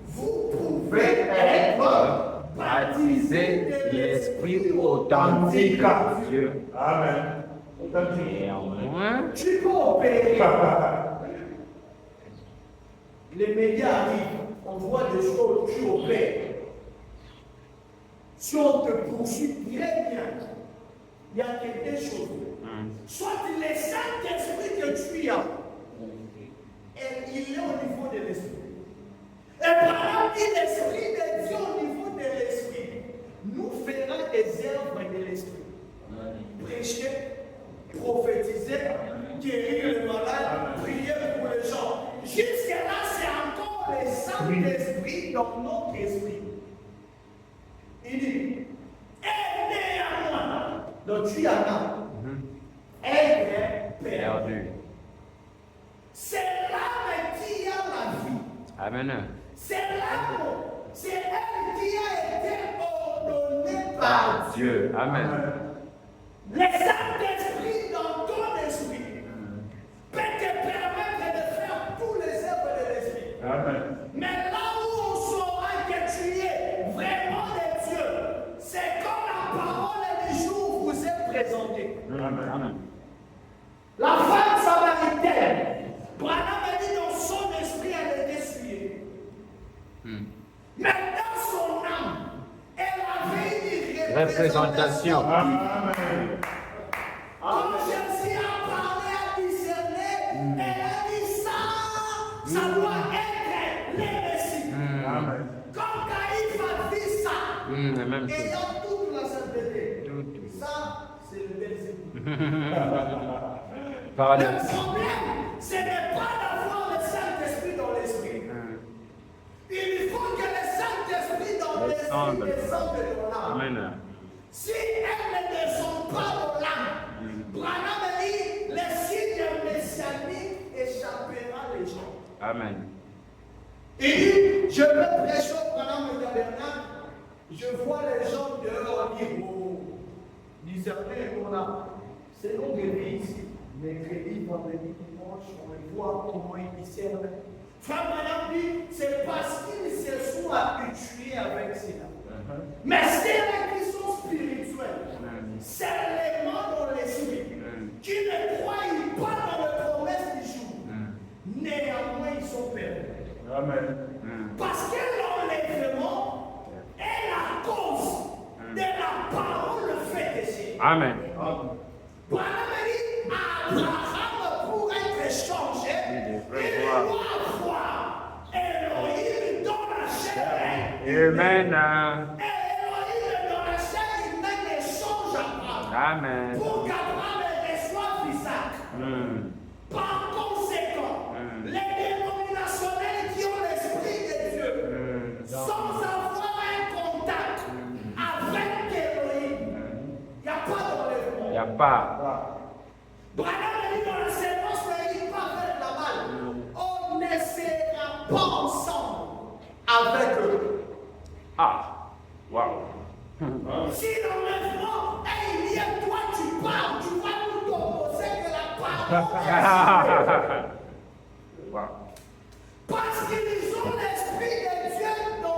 vous pouvez être baptisé de l'esprit authentique de Dieu. Amen. Néanmoins, tu peux opérer. Les médias arrivent, on voit des choses, tu opères. Si on te poursuit très bien, il y a quelque chose. Soit le Saint-Esprit que tu as, et il est au niveau de l'esprit. Et par exemple, l'esprit de Dieu au niveau de l'esprit nous fera des œuvres de l'esprit. Prêcher, prophétiser, guérir les malades, prier pour les gens. Jusque-là, c'est encore le Saint-Esprit dans notre esprit. Il dit, aidez à moi. Donc tu en as. Elle est perdue. C'est l'âme qui a la vie. Amen. C'est l'âme. C'est elle qui a été ordonnée par Dieu. Amen. Le Saint-Esprit dans ton esprit peut te permettre de faire tous les œuvres de l'esprit. Amen. Mais là où on saura que tu es vraiment de Dieu, c'est quand la parole du jour vous est présentée. Amen. La femme samaritaine, Branham a dit dans son esprit, elle était souillée. Mais dans son âme, elle avait une Représentation. Amen. Quand Jésus a parlé, a discerné, elle a dit ça doit être les Messie. Amen. Quand Caïphe a dit ça, La même chose. ayant toute la sainteté, Tout. ça, c'est le Belzébuth. Par Le là. problème, ce n'est pas d'avoir le Saint-Esprit dans l'esprit. Il faut que le Saint-Esprit dans l'esprit descende dans l'âme. Amen. Si elle ne descend pas dans l'âme, Branham dit, le signe messianique échappera les gens. Amen. Il dit, je veux prêcher au Branham et tabernacle, je vois les gens dehors dire, oh, discerner mon âme. C'est non guéri ici. Mercredi, vendredi, dimanche, on les voit comment ils discernent. Frère Branham dit, c'est parce qu'ils se sont habitués avec cela. Mais c'est la question spirituelle. C'est l'élément dans l'esprit qui ne croient pas dans les promesses du jour. Néanmoins, ils sont perdus. Amen. Parce que l'enlèvement est la cause de la parole faite ici. Amen. Branham dit, Abraham, pour être changé, il doit avoir Elohim dans la chair. Amen. Elohim dans la chair humaine ne change pas. Amen. Pour qu'Abraham reçoive Isaac. Par conséquent, les dénominationnels qui ont l'esprit de Dieu, sans avoir un contact avec Elohim, il n'y a pas d'enlèvement. Il n'y a pas. Branham dit dans la séquence, mais il pas avec la balle. On ne sera pas ensemble avec eux. Ah. Wow. Si l'enlèvement est lié, toi tu parles, tu vas nous opposer que la parole. Wow. Parce qu'ils ont l'esprit de Dieu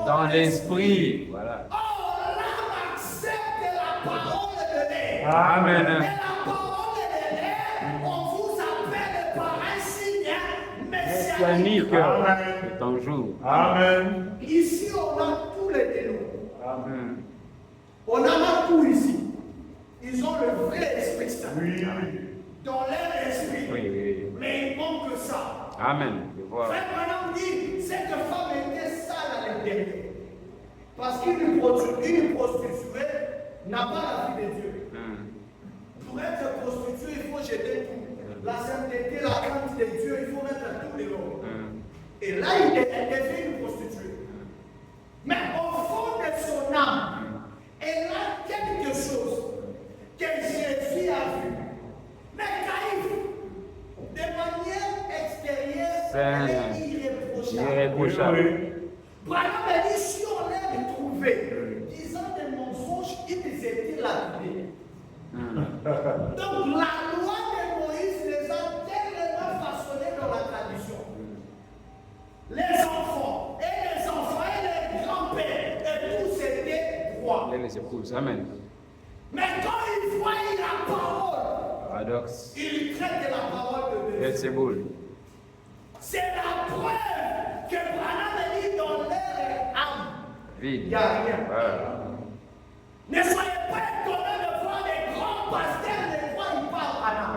Dans l'esprit. Voilà. Oh, l'âme accepte la parole de l'air. Amen. Et la parole de l'air, on vous appelle par un signe messianique. Messianique. C'est ton jour. Amen. Ici, on a tous les dénoms. Amen. On a tout ici. Ils ont le vrai esprit saint. Oui. Dans leur esprit. Oui. Mais il manque ça. Amen. Je vois. Frère Branham dit, cette femme était sale à l'intérieur. Parce qu'une prostituée n'a pas la vie de Dieu. Pour être prostituée, il faut jeter tout. La sainteté, la crainte de Dieu, il faut mettre tout dehors. Et là, elle devient une prostituée. Mais au fond de son âme, elle a quelque chose que Jésus a vu. Mais Caïphe, de manière extérieure, elle est irréprochable. Irréprochable. Branham a dit, si on l'a retrouvé, disant des mensonges, mensonges, ils étaient lapidés. Hmm. Donc la loi de Moïse les a tellement façonnés dans la tradition. Les enfants et les grands-pères et tous étaient droits. Et les épouses. Amen. Mais quand ils voient la parole, Paradoxe. ils traitent de la parole de Dieu. C'est beau. C'est la preuve que Branham dit dans leur âme. Vide. Il n'y a rien. Voilà. Ne soyez pas étonnés de voir les grands pasteurs de quoi ils parlent Branham.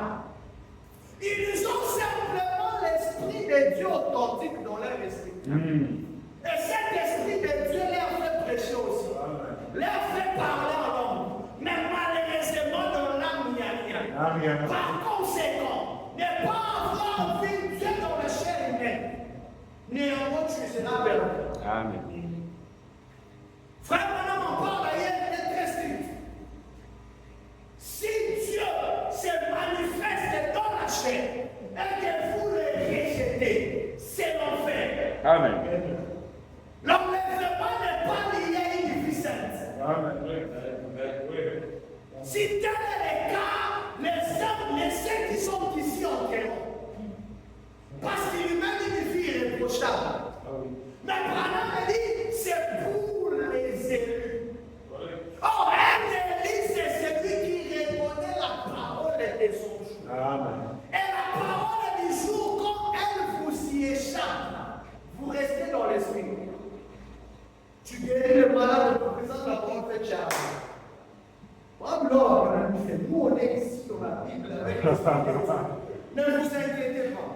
Ils ont simplement l'esprit de Dieu authentique dans leur esprit. Et cet esprit de Dieu leur fait prêcher aussi. Leur fait parler en langue. Mais malheureusement, dans l'âme, il n'y a rien. Par conséquent, ne pas avoir vu Dieu dans la chair humaine, néanmoins tu seras perdu. Amen. Frère Branham en parle d'ailleurs, il est très strict. Si Dieu se manifeste dans la chair et que vous le rejetez, c'est l'enfer. Amen. L'enlèvement n'est pas lié à une vie sainte. Si tel est le cas, les hommes, les saints qui sont ici en terreau, parce qu'il lui mène une vie irréprochable. Mais Branham dit, c'est pour les élus. Or, un élu, c'est celui qui reconnaît la parole de son jour. Et la parole du jour, quand elle vous y échappe, vous restez dans l'esprit. Tu guéris le malade, tu présentes la parole faite charge. Alors, nous on est ici dans la Bible avec l'esprit de Dieu. Ne vous inquiétez pas.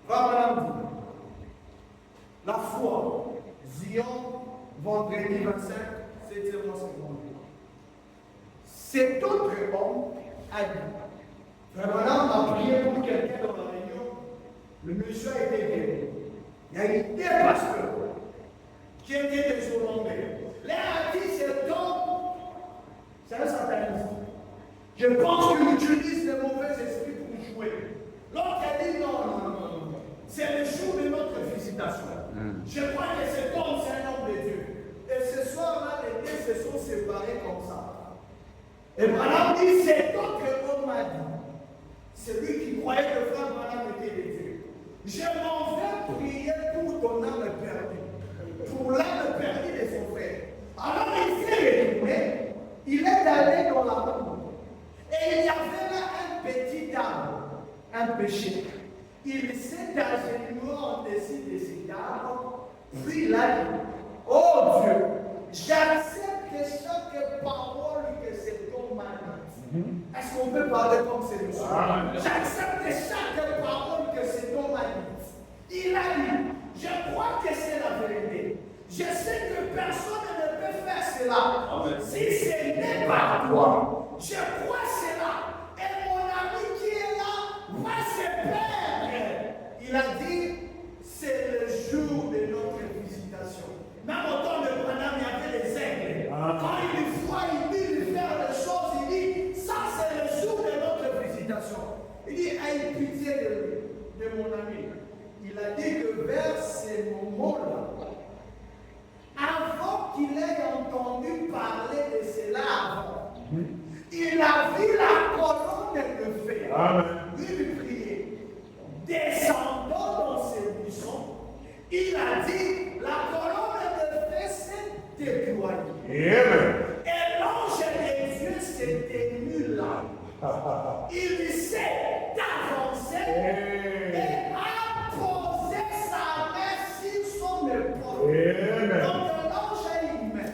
Va dit. La foi, Zion, vendredi 25, 7e enseignement. Cet autre homme a dit, Frère Branham a prié pour quelqu'un dans la réunion, le monsieur a été guéri. Il y a eu des pasteurs qui étaient des Hollandais. L'un a dit, cet homme, c'est un sataniste. Je pense qu'il utilise les mauvais esprits pour jouer. L'autre a dit, non. C'est le jour de notre visitation. Je crois que cet homme, c'est un homme de Dieu. Et ce soir-là, les deux se sont séparés comme ça. Et Branham dit, cet autre homme a dit, celui qui croyait que frère Branham était de Dieu, je m'en vais prier pour ton âme perdue, pour l'âme perdue de son frère. Alors il s'est retourné, il est allé dans la tombe. Et il y avait là un petit arbre, un péché. Il s'est agenouillé en dessus de cet arbre, puis il a dit, oh Dieu, j'accepte chaque parole que cet homme m'a dit. Est-ce qu'on peut parler comme c'est le soir? J'accepte chaque parole que cet homme a dit. Il a dit, je crois que c'est la vérité. Je sais que personne ne peut faire cela. Si ce n'est pas toi, je crois cela. Et mon ami qui est là va se perdre. Il a dit, c'est le jour de notre visitation. Même au temps de Branham, il y avait les aigles. Quand il voit, il dit faire les choses, il dit, ça c'est le jour de notre visitation. Il dit, aie pitié de mon ami. Il a dit que vers ces moments-là, avant qu'il ait entendu parler de cela avant, il a vu la colonne de feu. Il priait. Descendant dans ses buissons, il a dit, la colonne de feu s'est déployée. Et l'ange de Dieu s'est tenu là. Il s'est avancé et a posé sa main sur son épaule. Donc l'ange a une main.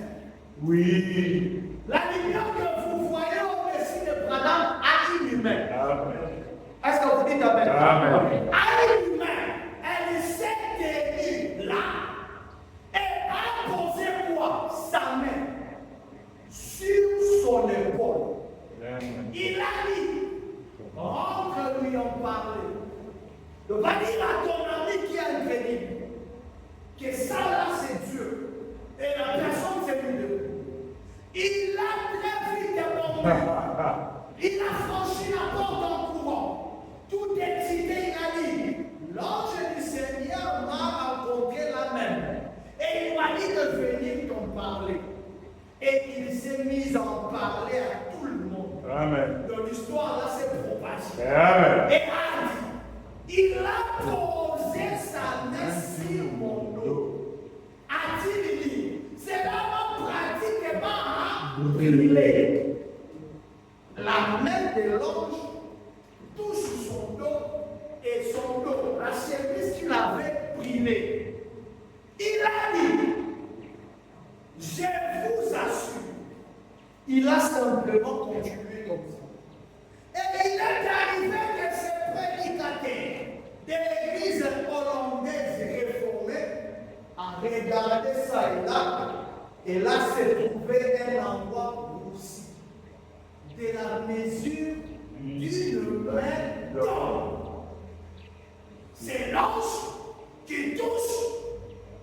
Oui. La lumière que vous voyez au-dessus de Branham a une main. Est-ce que vous dites Amen? Amen. A une main. Elle s'est tenue là. Et a posé quoi? Sa main sur son épaule. Il a dit, rentre lui en parler. s'est mis à en parler à tout le monde. Amen. Donc l'histoire là s'est propagée. Amen. Et a dit, il a posé sa main sur mon dos. A-t-il dit, c'est vraiment pratiquement à brûler. La main de l'ange touche son dos et son dos, la chemise qu'il avait brûlée. Il a dit, je vous assure, il a simplement continué comme ça. Et il est arrivé que ce prédicateur de l'église hollandaise réformée a regardé ça et là se trouvait un endroit aussi de la mesure d'une main d'homme. C'est l'ange qui touche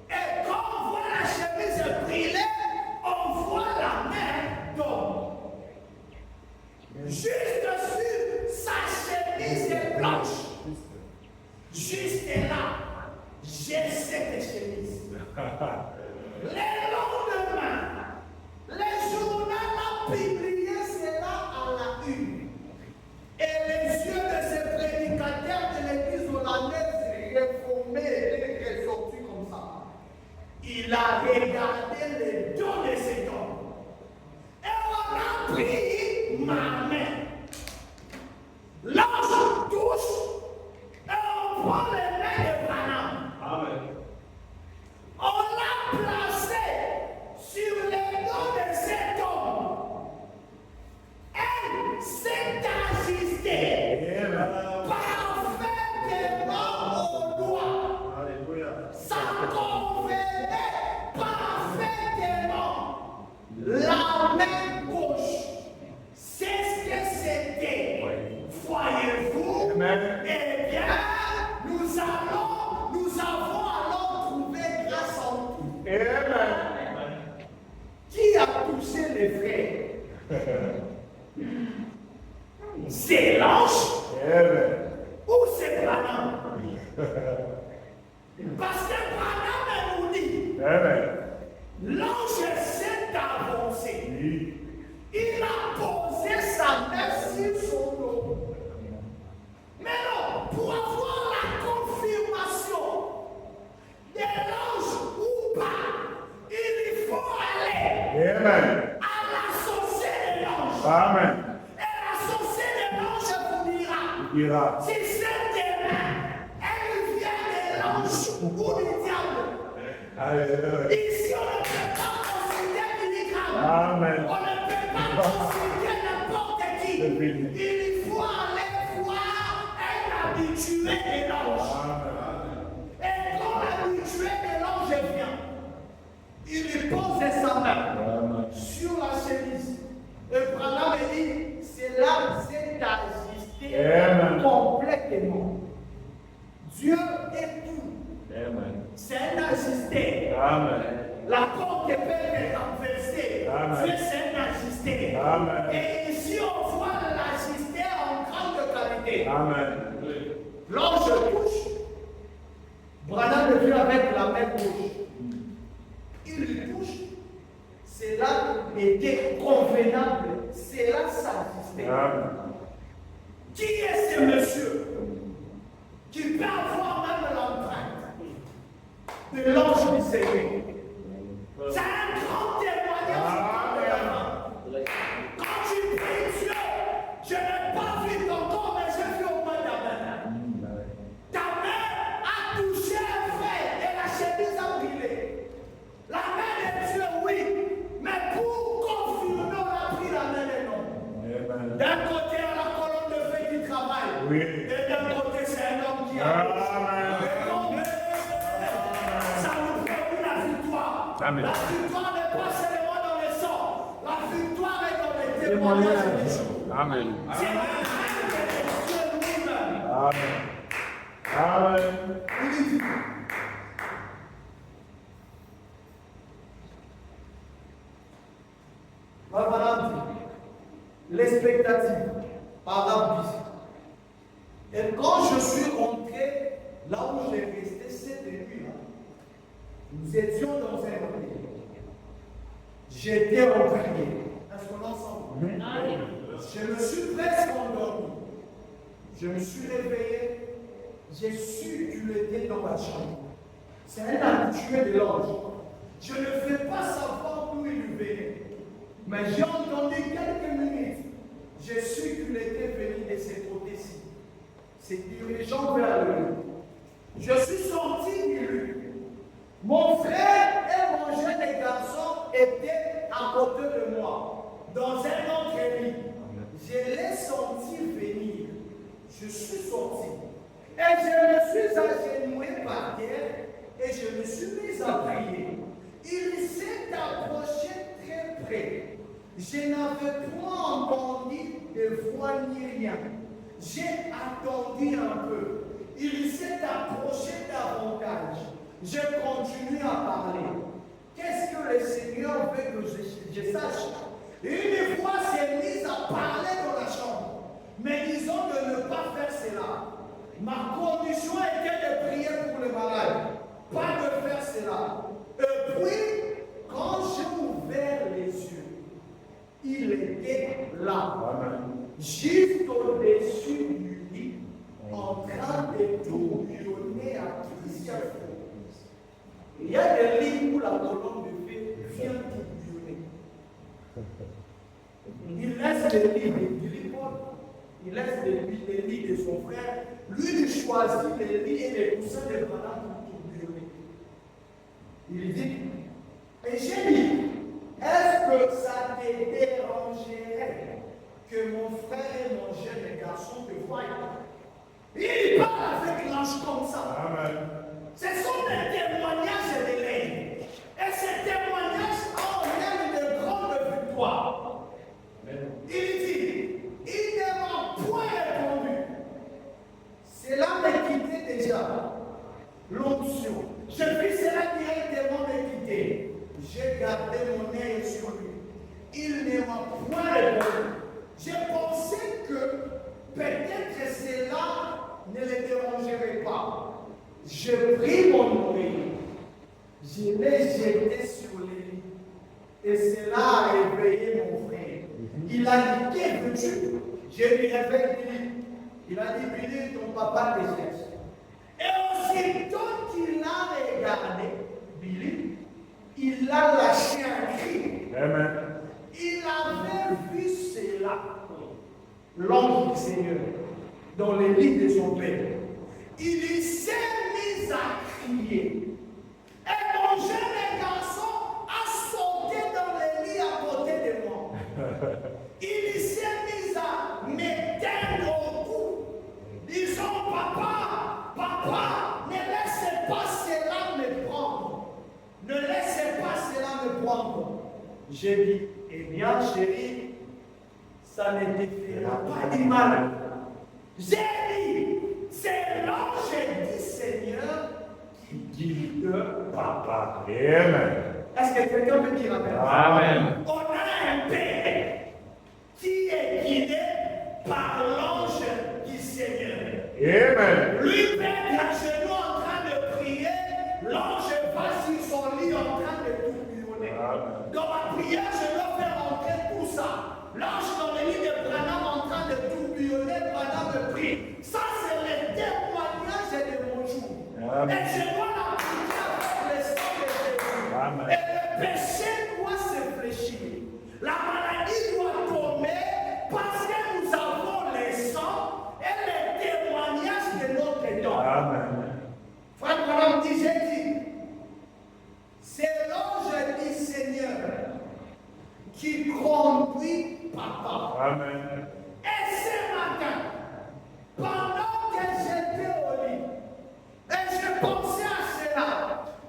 et quand on voit la chemise brûler, on voit la main d'homme. Juste sur sa chemise blanche. Juste là, j'ai cette chemise. Le lendemain, le journal a publié cela à la une. Et les yeux de ce prédicateur de l'église hollandaise réformée est ressorti comme ça. Il a regardé les dos de cet homme. Et on a pris ma main. L'ange touche et on prend les mains de Branham. Amen. On l'a placé sur les dos de cet homme. Elle s'est ajustée parfaitement au doigt. Alléluia. Ça convenait parfaitement. La main gauche, c'est ce que c'était. Voyez-vous? Amen. Eh bien, nous avons alors trouvé grâce en tout. Amen. Qui a touché les frères? C'est l'ange Amen. ou c'est Branham? Parce que Branham nous dit, Amen. l'ange s'est avancé. Oui. Il a posé sa main sur son dos. Mais non, pour avoir la confirmation de l'ange ou pas, il faut aller Amen. à l'associé de l'ange. Amen. Et l'associé de l'ange vous dira, Il dira. si cette main, elle vient de l'ange ou du diable. Alléluia. Ici, on ne peut pas considérer l'Islam. Amen. On ne peut pas considérer n'importe qui. C'est fini. Il faut aller voir un habitué de l'ange. Amen. Et quand l'habitué de l'ange vient, il lui pose sa main Amen. sur la chemise. Et Branham dit, c'est là c'est ajusté Amen. complètement. Dieu est tout. Amen. C'est un ajusté. Amen. La porte peut être renversée. Amen. Dieu c'est un ajusté. Amen. Et ici on voit l'ajusté en grande qualité. Amen. L'ange touche. Branham le fait avec la main gauche. Il lui touche. Cela était convenable. Cela s'ajustait. Amen. Qui est ce monsieur qui peut avoir même l'empreinte de l'ange du Seigneur? C'est un grand témoignage de la main. Quand tu pries Dieu, je n'ai pas vu ton corps, mais j'ai vu au moins ta main. Ta main a touché un frère et la chemise a brûlé. La main de Dieu, oui, mais pour confirmer, on a pris la main de l'homme. Amen. D'un côté, on a la colonne de feu qui travaille. Oui. Et d'un côté, c'est un homme qui a. Amen. Et donc, ça nous procure la victoire. Amen. La victoire n'est pas seulement dans les sorts. La victoire est dans les témoignages des choses. Amen. C'est la main de Dieu lui-même. Amen. Amen. Madame dit, l'expectative, par Et quand je suis rentré là où j'ai resté cette nuit-là, nous étions dans un hôtel. J'étais en prière. Est-ce qu'on est ensemble? Je me suis presque endormi. Je me suis réveillé. J'ai su qu'il était dans ma chambre. C'est un habitué de l'ange. Je ne vais pas savoir d'où il venait. Mais j'ai entendu quelques minutes. J'ai su qu'il était venu de ce côté-ci. C'est dirigeant vers lui. Je suis sorti de lui. Mon frère et mon jeune garçon étaient à côté de moi, dans un autre lit. Je l'ai senti venir. Je suis sorti. Et je me suis agenouillé par terre et je me suis mis à prier. Il s'est approché très près. Je n'avais point entendu de voix ni rien. J'ai attendu un peu. Il s'est approché davantage. Je continue à parler. Qu'est-ce que le Seigneur veut que je sache? Une fois, s'est mise à parler dans la chambre. Mais disons de ne pas faire cela. Ma condition était de prier pour le malade. Pas de faire cela. Et puis, quand j'ai ouvert les yeux, il était là. Juste au-dessus du lit, en train de tourbillonner à plusieurs fois. Il y a des lits où la colonne de feu vient tourbillonner. Il laisse les lits de Billy Paul. Il laisse les lits de son frère. Lui, il choisit les lits et les coussins de Branham pour tourbillonner. Il dit, et j'ai dit, est-ce que ça te dérangerait que mon frère et mon jeune garçon te voient? Il parle avec l'ange comme ça. Amen. Ce sont des témoignages de l'Église. Et ces témoignages emmènent de grandes victoires. Il dit, il ne m'a point répondu. Cela me quittait déjà. L'onction. Je vis cela directement me quitter. J'ai gardé mon œil sur lui. Il ne m'a point répondu. J'ai pensé que peut-être cela ne le dérangerait pas. J'ai pris mon oreille, je l'ai jeté sur le lit, et cela a réveillé mon frère. Il a dit, qu'est-ce que tu? Je lui réveille Billy. Il a dit, Billy, ton papa te cherche. Et aussitôt qu'il a regardé Billy, il a lâché un cri. Amen. Il avait vu cela, l'ange du Seigneur, dans le lit de son père. Il s'est mis à crier. Et mon jeune garçon a sauté dans le lit à côté de moi. Il s'est mis à m'éteindre au cou, disant, papa, ne laissez pas cela me prendre. Ne laissez pas cela me prendre. J'ai dit, eh bien chérie, ça ne te fera pas du mal. J'ai dit, c'est l'ange du Seigneur qui guide papa. Amen. Est-ce que quelqu'un peut dire amen? Amen. On a un Père qui est guidé par l'ange du Seigneur. Amen. Lui met à genoux en train de prier, l'ange va sur son lit en train de tourbillonner. Dans ma prière, je dois faire entrer tout ça. L'ange dans le lit de Branham en train de tourbillonner, Branham de prie. Ça, c'est le témoignage de mon jour. Amen. Et je dois l'appliquer avec le sang de Jésus. Amen. Et le péché doit se fléchir. La maladie doit tomber parce que nous avons le sang et les témoignages de notre temps. Amen. Frère Branham dit, j'ai dit, c'est l'ange du Seigneur qui conduit papa. Amen. Et ce matin, pendant que j'étais au lit, et je pensais à cela,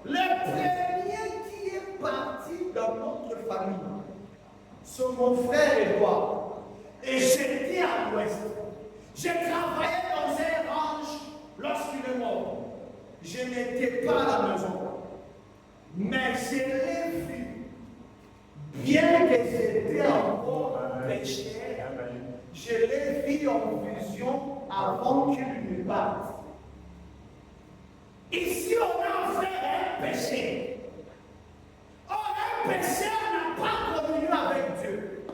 le premier qui est parti dans notre famille, c'est mon frère Edouard. Et j'étais à l'ouest. J'ai travaillé dans un ranch lorsqu'il est mort. Je n'étais pas à la maison. Mais je l'ai vu. Bien que j'étais encore pécheur, je l'ai vu en vision avant qu'il ne parte. Ici, on a fait un péché. Or, un pécheur n'a pas communion avec Dieu.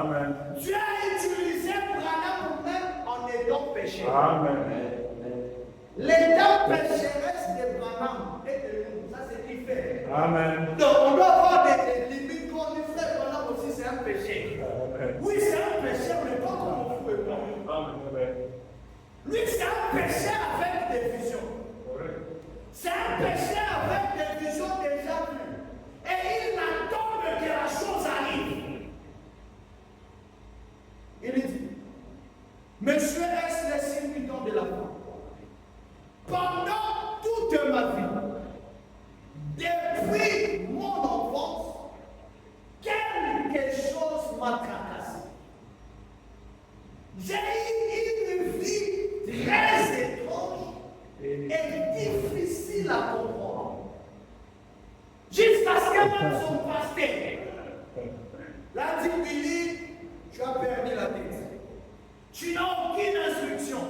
Amen. Dieu a utilisé Branham même en étant péché. Amen. L'état pécheresse de Branham et de nous, ça c'est différent. Amen. Donc on doit avoir des limites qu'on dit frère Branham aussi c'est un péché. Amen. Oui c'est un péché, mais pas comme on veut pas. Amen. Lui c'est un péché avec des visions. C'est un péché avec des visions déjà vues. Et il attend que la chose arrive. Il dit, Monsieur est les séduisants de la foi. Pendant toute ma vie, depuis mon enfance, quelque chose m'a tracassé. J'ai eu une vie très étrange et difficile à comprendre. Jusqu'à ce que même son pasteur l'a dit, Billy, tu as perdu la tête. Tu n'as aucune instruction.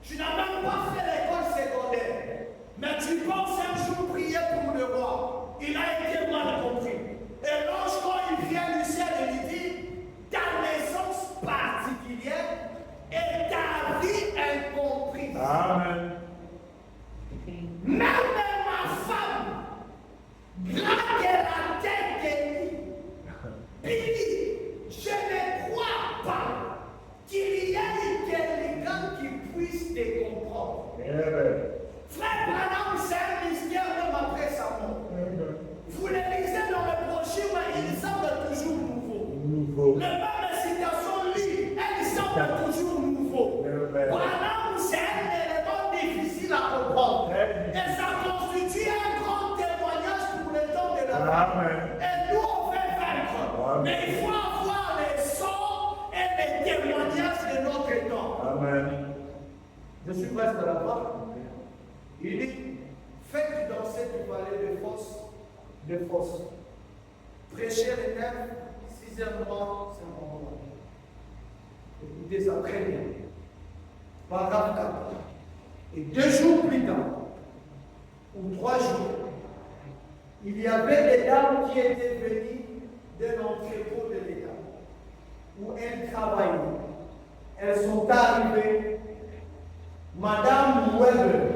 Tu n'as même pas fait l'école secondaire. Mais tu penses un jour prier pour le roi. Il a été mal compris. Et lorsqu'il vient du ciel et lui dit, ta naissance particulière et ta vie incomprise. Amen. Même ma femme, grande la tête d'Élie, Billy, je ne crois pas qu'il y ait quelqu'un qui puisse te comprendre. Amen. Frère Branham, c'est un mystère même après sa mort. Vous le lisez dans le brochure, mais il semble toujours nouveau. La même citation lit, elle semble toujours nouveau. Branham, c'est un élément difficile à comprendre. Et ça constitue un grand témoignage pour le temps de la vie. Amen. Et nous, on fait vaincre. Amen. Mais il faut avoir les sons et les témoignages de notre temps. Amen. Je suis presque à la fin. Il dit, faites danser du palais de force. Prêchez les nerfs, 6e mois, c'est mon moment. Écoutez ça très bien. Paragraphe 4. Et 2 jours plus tard, ou 3 jours, il y avait des dames qui étaient venues de l'entrepôt de l'État, où elles travaillaient. Elles sont arrivées. Madame Weber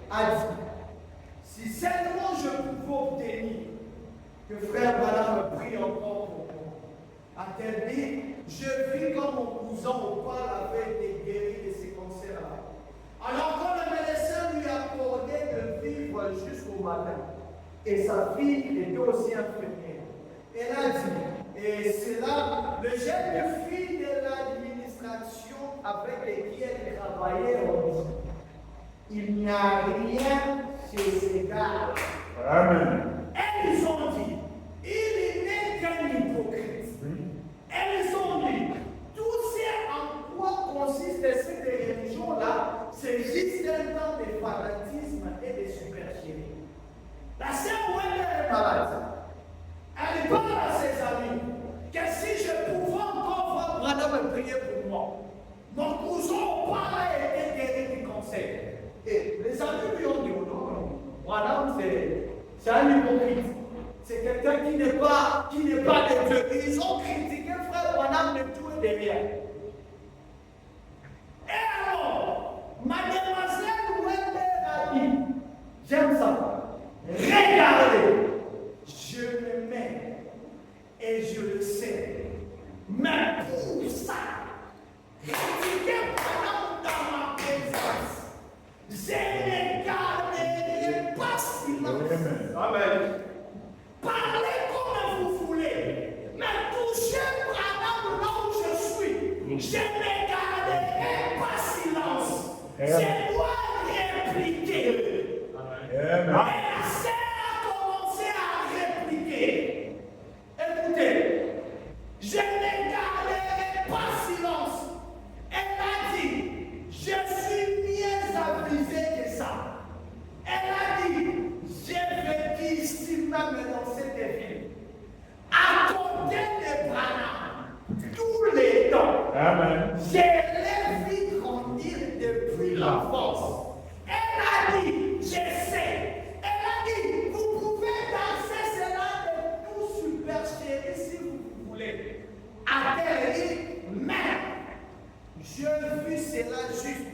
a dit, si seulement je pouvais obtenir que frère Branham prie encore pour moi, a-t-elle dit, je vis comme mon cousin au pas avait été guéri de ses cancers. Alors quand le médecin lui accordait de vivre jusqu'au matin, et sa fille était aussi infirmière, elle a dit, et c'est là, le jeune fille de l'administration avec lesquels elle travaillait, on dit, il n'y a rien chez ces gars. Amen. Elles ont dit, il n'est qu'un hypocrite. Elles ont dit, tout ce en quoi consiste cette religion-là, c'est juste un temps de fanatisme et de supercherie. La sœur Weber est malade. Elle parle à ses amis que si je pouvais encore voir Branham prier pour moi, mon cousin au pas a été guéri du cancer. Et les amis lui ont dit, non, Branham c'est un hypocrite. C'est quelqu'un qui n'est pas de Dieu. Ils ont critiqué frère Branham de tout et de rien. Et alors, mademoiselle Weber a dit, j'aime ça. Regardez, je me mets et je le sais. Mais pour ça, critiquer Branham dans ma présence, je ne garderai pas silence. Amen. Parlez comme vous voulez, mais touchez Branham là où je suis. Je ne garderai pas silence. Je dois répliquer. Et Amen. la sœur a commencé à répliquer. Écoutez, je ne garderai pas silence. Elle a dit, je suis mieux avisée que ça. Elle a dit, j'ai vécu ici même dans cette ville, à côté de Branham, tous les temps. Amen. Je l'ai vu grandir depuis l'enfance. Elle a dit, je sais. Elle a dit, vous pouvez danser cela de tout super chéri si vous voulez. A-t-elle Je vis cela juste.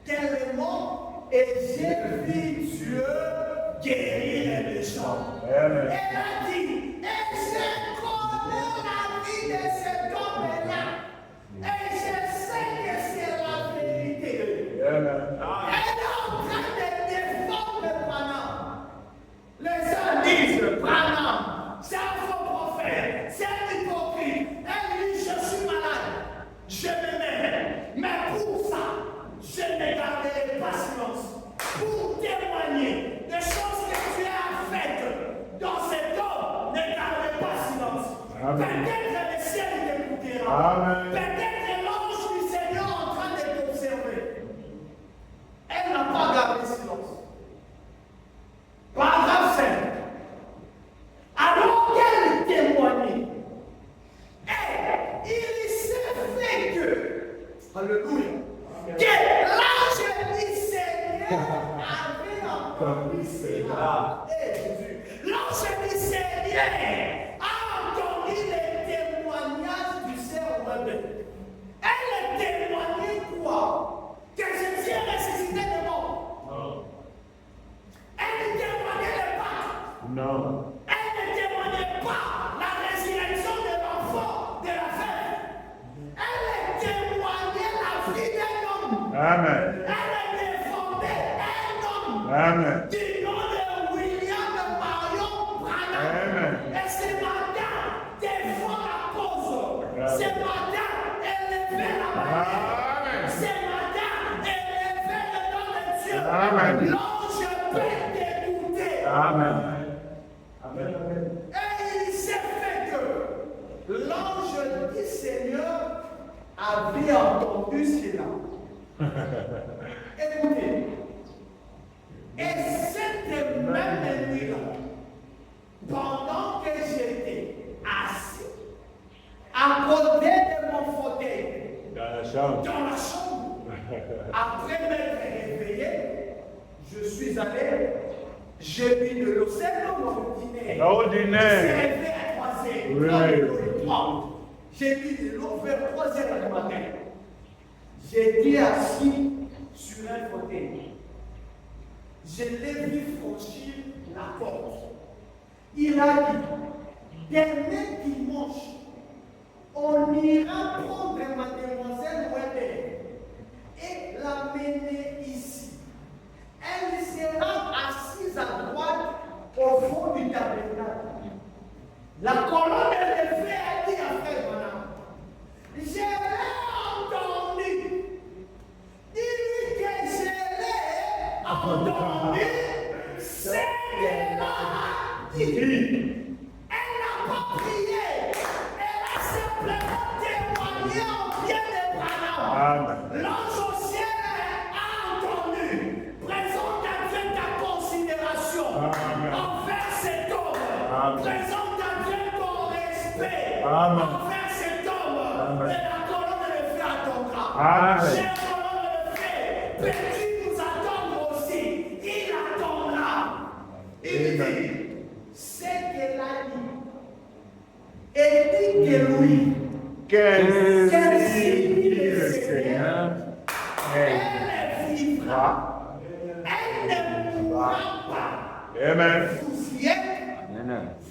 Tellement, et j'ai vu Dieu guérir les méchants. Amen. Elle a dit, et je connais la vie de cet homme-là. Et je sais que c'est la vérité. Amen. Elle est en train de défendre Branham. Les gens disent, Branham, c'est un faux prophète, c'est un hypocrite. Elle dit, je suis malade, je me mets. Mais pour ça, je ne garderai pas silence. Pour témoigner des choses que tu as faites dans cet homme, ne gardez pas silence. Amen. Peut-être le ciel t'écoutera. Amen. Peut-être l'ange du Seigneur en train de t'observer. Elle n'a pas gardé silence. Paragraphe 5. Alors qu'elle témoignait, il s'est fait que, alléluia, que l'ange du Seigneur avait entendu cela. Jésus, l'ange du Seigneur a entendu les témoignages du servant. Elle témoignait quoi? Que Jésus est ressuscité de mort. Elle ne témoignait pas. Non. Elle ne témoignait pas la résurrection de l'enfant, de la femme. Elle témoignait la vie d'un homme. Amen. Elle défendait un homme Amen. du nom de William Marion Branham. Amen. Et ce matin, défend la cause. Ce matin, elle levait la bannière. Amen. Ce matin, elle levait le nom de Dieu. Amen. L'ange peut t'écouter. Amen. Et il s'est fait que l'ange du Seigneur avait entendu cela. Écoutez. Et cette même nuit-là, pendant que j'étais assis à côté de mon fauteuil, Dans la chambre. dans la chambre, après m'être réveillé, je suis allé, j'ai bu de l'eau, c'est comme ordinaire. Ordinaire. C'est réveillé à 3 heures, Oui. 3h30. J'ai bu de l'eau vers 3 heures du matin. J'étais assis sur un fauteuil. Je l'ai vu franchir la porte. Il a dit, demain dimanche, on ira prendre mademoiselle Weber et l'amener ici. Elle sera assise à droite au fond du tabernacle. La colonne de feu a dit à Frère Branham, je l'ai entendu. Dis-lui que je l'ai entendu. C'est qu'elle a dit. Elle n'a pas prié. Elle a simplement témoigné au pied de Branham. Amen. L'ange au ciel a entendu. Présente à Dieu ta considération Amen. envers cet homme. Amen. Présente à Dieu ton respect Amen. envers cet homme. Amen. Et la colonne de feu attendra. Amen. Chère colonne de feu, peux-tu nous attendre aussi? Il attendra. Il Amen. dit, c'est qu'elle a dit. Et dit que lui, Qu'est-ce qu'elle que signifie le le Seigneur elle est vivra. Elle ne mourra pas. Amen. Vous y êtes.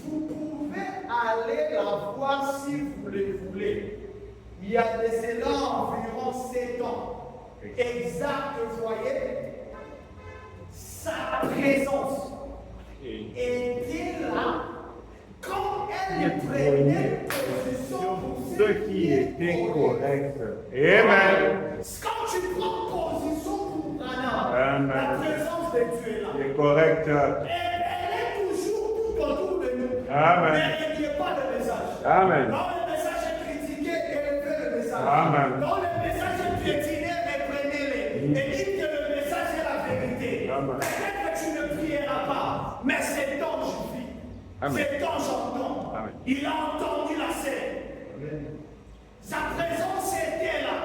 Vous pouvez aller la voir si vous le voulez. Il y a de cela environ 7 ans. Exact, vous voyez, sa présence était là quand elle prenait position pour Ce qui était correct. Amen. Quand tu prends position pour Branham, Amen. la présence de Dieu est là. C'est correct. Elle est toujours tout autour de nous. Amen. Mais elle n'y est pas le message. Amen. Quand le message est critiqué, elle fait le message. Amen. Quand le message est piétiné, reprenez-le. Et dites que le message est la vérité. Amen. Peut-être que tu ne prieras pas, mais cet ange vit. Amen. Cet ange entend. Amen. Il a entendu la scène. Sa présence était là.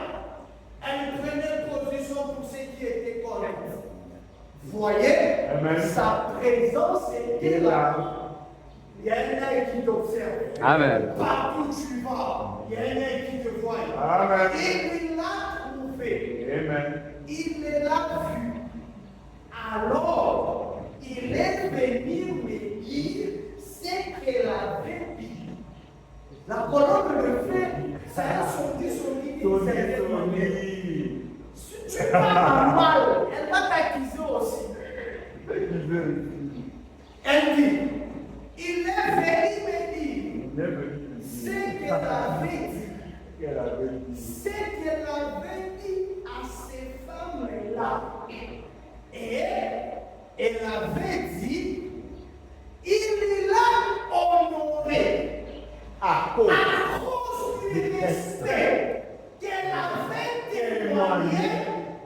Elle prenait position pour ce qui était correct. Vous voyez, Amen. sa présence était Et là. là. Il y a un œil qui t'observe. Amen. Partout où tu vas, il y a un œil qui te voit. Amen. Et il a fait. Amen. Il l'a vu. Alors, il est venu me dire ce qu'elle avait dit. La colonne le fait, ça a sorti son lit. Si tu parles mal, elle va t'accuser aussi. Elle dit, il est venu me dire ce qu'elle avait dit. Ce qu'elle avait dit à ces femmes-là. Et elle avait dit, il l'a honoré à cause du respect qu'elle avait témoigné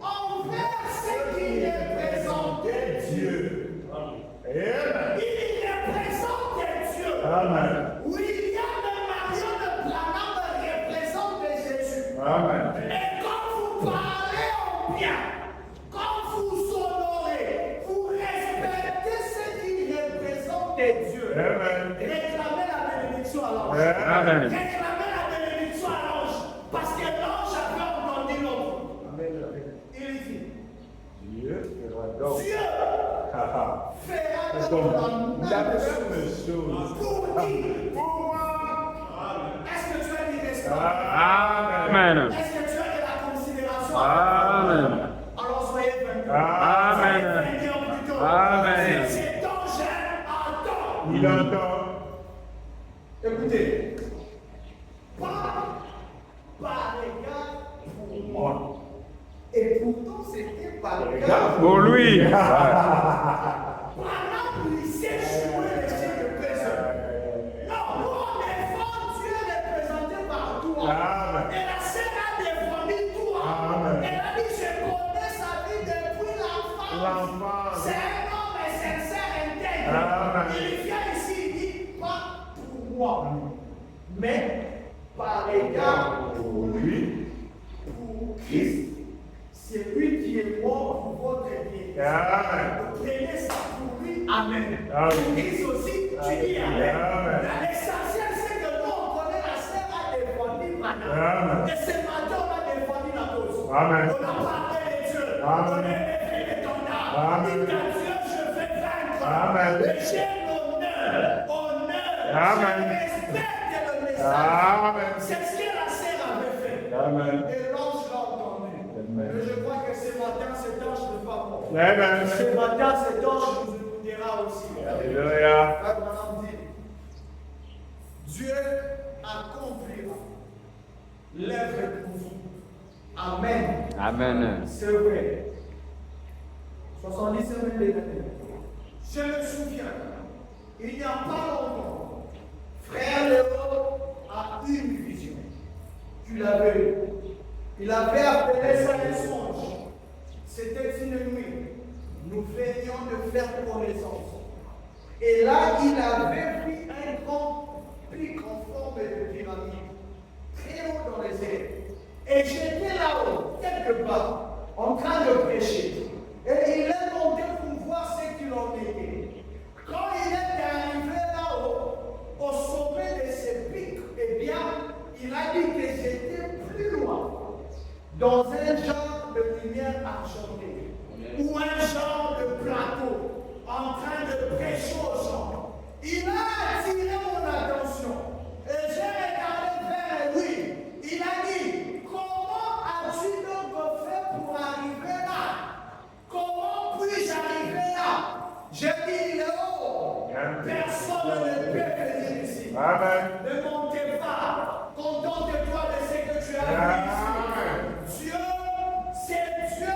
envers ce qui représentait Dieu. Amen. Il représentait Dieu. Amen. William et Marion Branham représentent Jésus. Amen. Et quand vous parlez en bien, quand vous honorez, vous respectez ce qui représente Dieu. Amen. Réclamez la bénédiction à l'ange. Amen. Réclamez la bénédiction à l'ange. Parce que l'ange avait entendu l'autre. Il dit, Dieu fera donc. Dieu Haha. fera C'est de comme la la même même chose chose. pour qui? Pour moi. Est-ce que tu as du respect? Amen. Est-ce que tu as de la considération? Amen. Alors soyez vainqueurs. Amen. Soyez vainqueurs plutôt. Amen. Cet ange entend. Il entend. Écoutez, pas par égard pour moi. Et pourtant, c'était par égard Pour lui. Pendant qu'il s'est joué les chefs de personne. Non, nous on défend Dieu représenté par toi. Amen. Et la sœur a défendu toi. Amen. Elle a dit, je connais sa vie depuis l'enfance. L'enfance. C'est un homme sincère, intègre. Amen. Il vient ici, il dit, pas pour moi, mais par égard pour lui, pour Christ. C'est lui qui est mort pour votre bien. Amen. Prenez ça pour lui. Amen. Amen. Pour Christ aussi, tu dis Amen. Amen. L'essentiel, c'est que nous, on connaît la sœur a défendu maintenant. Amen. Et ce matin, on a défendu la cause. Amen. On a parlé de Dieu. Amen. On est élevé de ton âme. Amen. Dit à Dieu, je vais vaincre. Amen. Et j'ai l'honneur. Amen. Je respecte le message. Amen. C'est ce que la sœur avait fait. Amen. Et l'ange l'a entendu. Amen. Mais je crois que ce matin, cet ange ne va pas mort. Amen. Ce matin, cet ange nous écoutera aussi. Alléluia. Abraham dit, Dieu accomplira l'œuvre pour vous. Amen. Amen. C'est vrai. 77 000 années. Je me souviens, il n'y a pas longtemps, frère Léo a eu une vision. Tu l'avais eu. Il avait appelé ça un songe. C'était une nuit. Nous venions de faire connaissance. Et là, il avait vu un grand pic en forme de pyramide, très haut dans les airs. Et j'étais là-haut, quelque part, en train de prêcher. Et il est monté pour voir ce qu'il en était. Quand il est arrivé là-haut, au sommet de ce pic, eh bien, il a dit que j'étais plus loin, dans un genre de lumière argentée, ou un genre de plateau, en train de prêcher aux gens. Il a attiré mon attention. Et j'ai regardé vers lui. Il a dit, comment as-tu donc fait pour arriver là? Comment puis-je arriver là? J'ai dit, Léo, personne ne peut venir ici. Amen. Ne montez pas. Contente-toi de ce que tu as vu ici. Dieu, c'est Dieu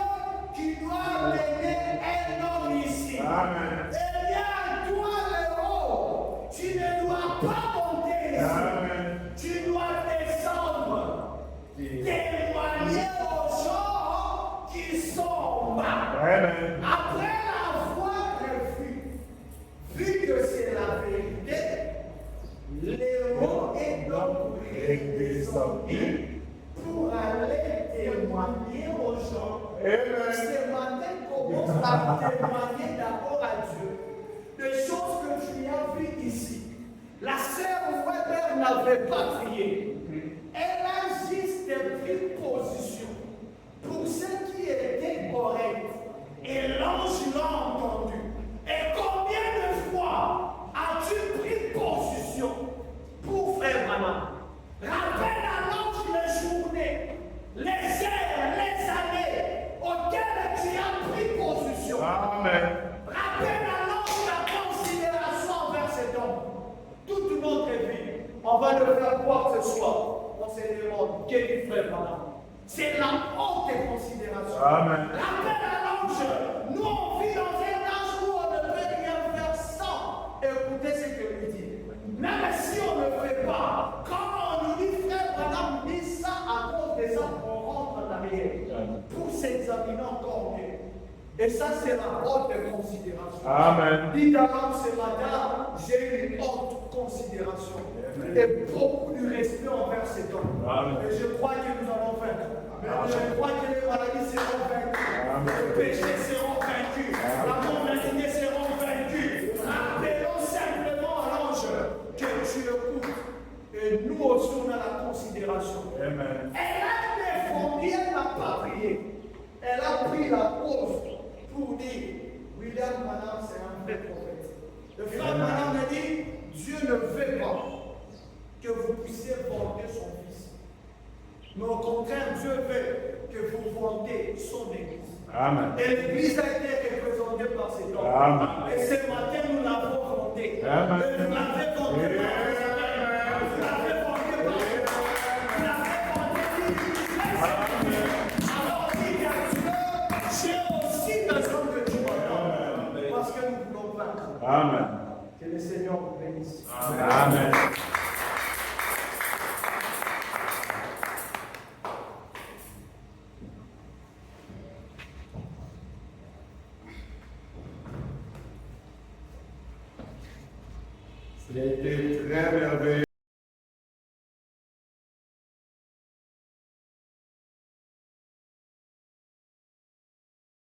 qui doit amener un homme ici. Amen. Eh bien, toi, Léo, tu ne dois pas monter ici. Amen. Tu dois descendre. Témoigner aux gens qui sont bas. Amen. Après l'avoir vu que c'est la vérité, Léo est donc redescendu pour aller témoigner aux gens. Amen. Ce matin, commence à témoigner d'abord à Dieu des choses que tu as vues ici. La sœur Weber n'avait pas prié. Elle a juste pris position pour Amen. Rappelle à l'homme la considération envers cet homme. Toute notre vie, on va le faire quoi que ce soit. On se demande, quel est frère madame? C'est la haute considération. Amen. Rappelle à l'ange, nous on vit dans un âge où on ne peut rien faire sans écouter ce que lui dit. Même si on ne le fait pas, quand on nous dit frère madame, dit ça à cause de ça, on rentre en arrière. Pour s'examiner encore mieux. Et ça, c'est la haute considération. Amen. Dites à l'homme ce matin, j'ai une haute considération et beaucoup de respect envers cet homme. Amen. Et je crois que nous allons vaincre. Je crois que les maladies seront vaincues, les péchés seront vaincus, la pauvreté seront vaincus. Rappelons simplement à l'ange que tu écoutes. Et nous aussi, on a la considération. Amen. Elle a défendu, elle n'a pas prié. Elle a pris la pause pour dire, William Branham, c'est un vrai prophète. Le frère Branham a dit, Dieu ne veut pas que vous puissiez vanter son fils. Mais au contraire, Dieu veut que vous vantez son église. Amen. Et l'église a été représentée par cet homme. Amen. Et ce matin, nous l'avons vanté. Amen. Et vous l'avez vanté par les Amen. Vous l'avez vanté par les Amen. Vous l'avez vanté par alors, dis à Dieu, j'ai aussi besoin que tu m'entends. Parce que nous voulons vaincre. Amen. Que le Seigneur vous bénisse. Amen. C'était très merveilleux.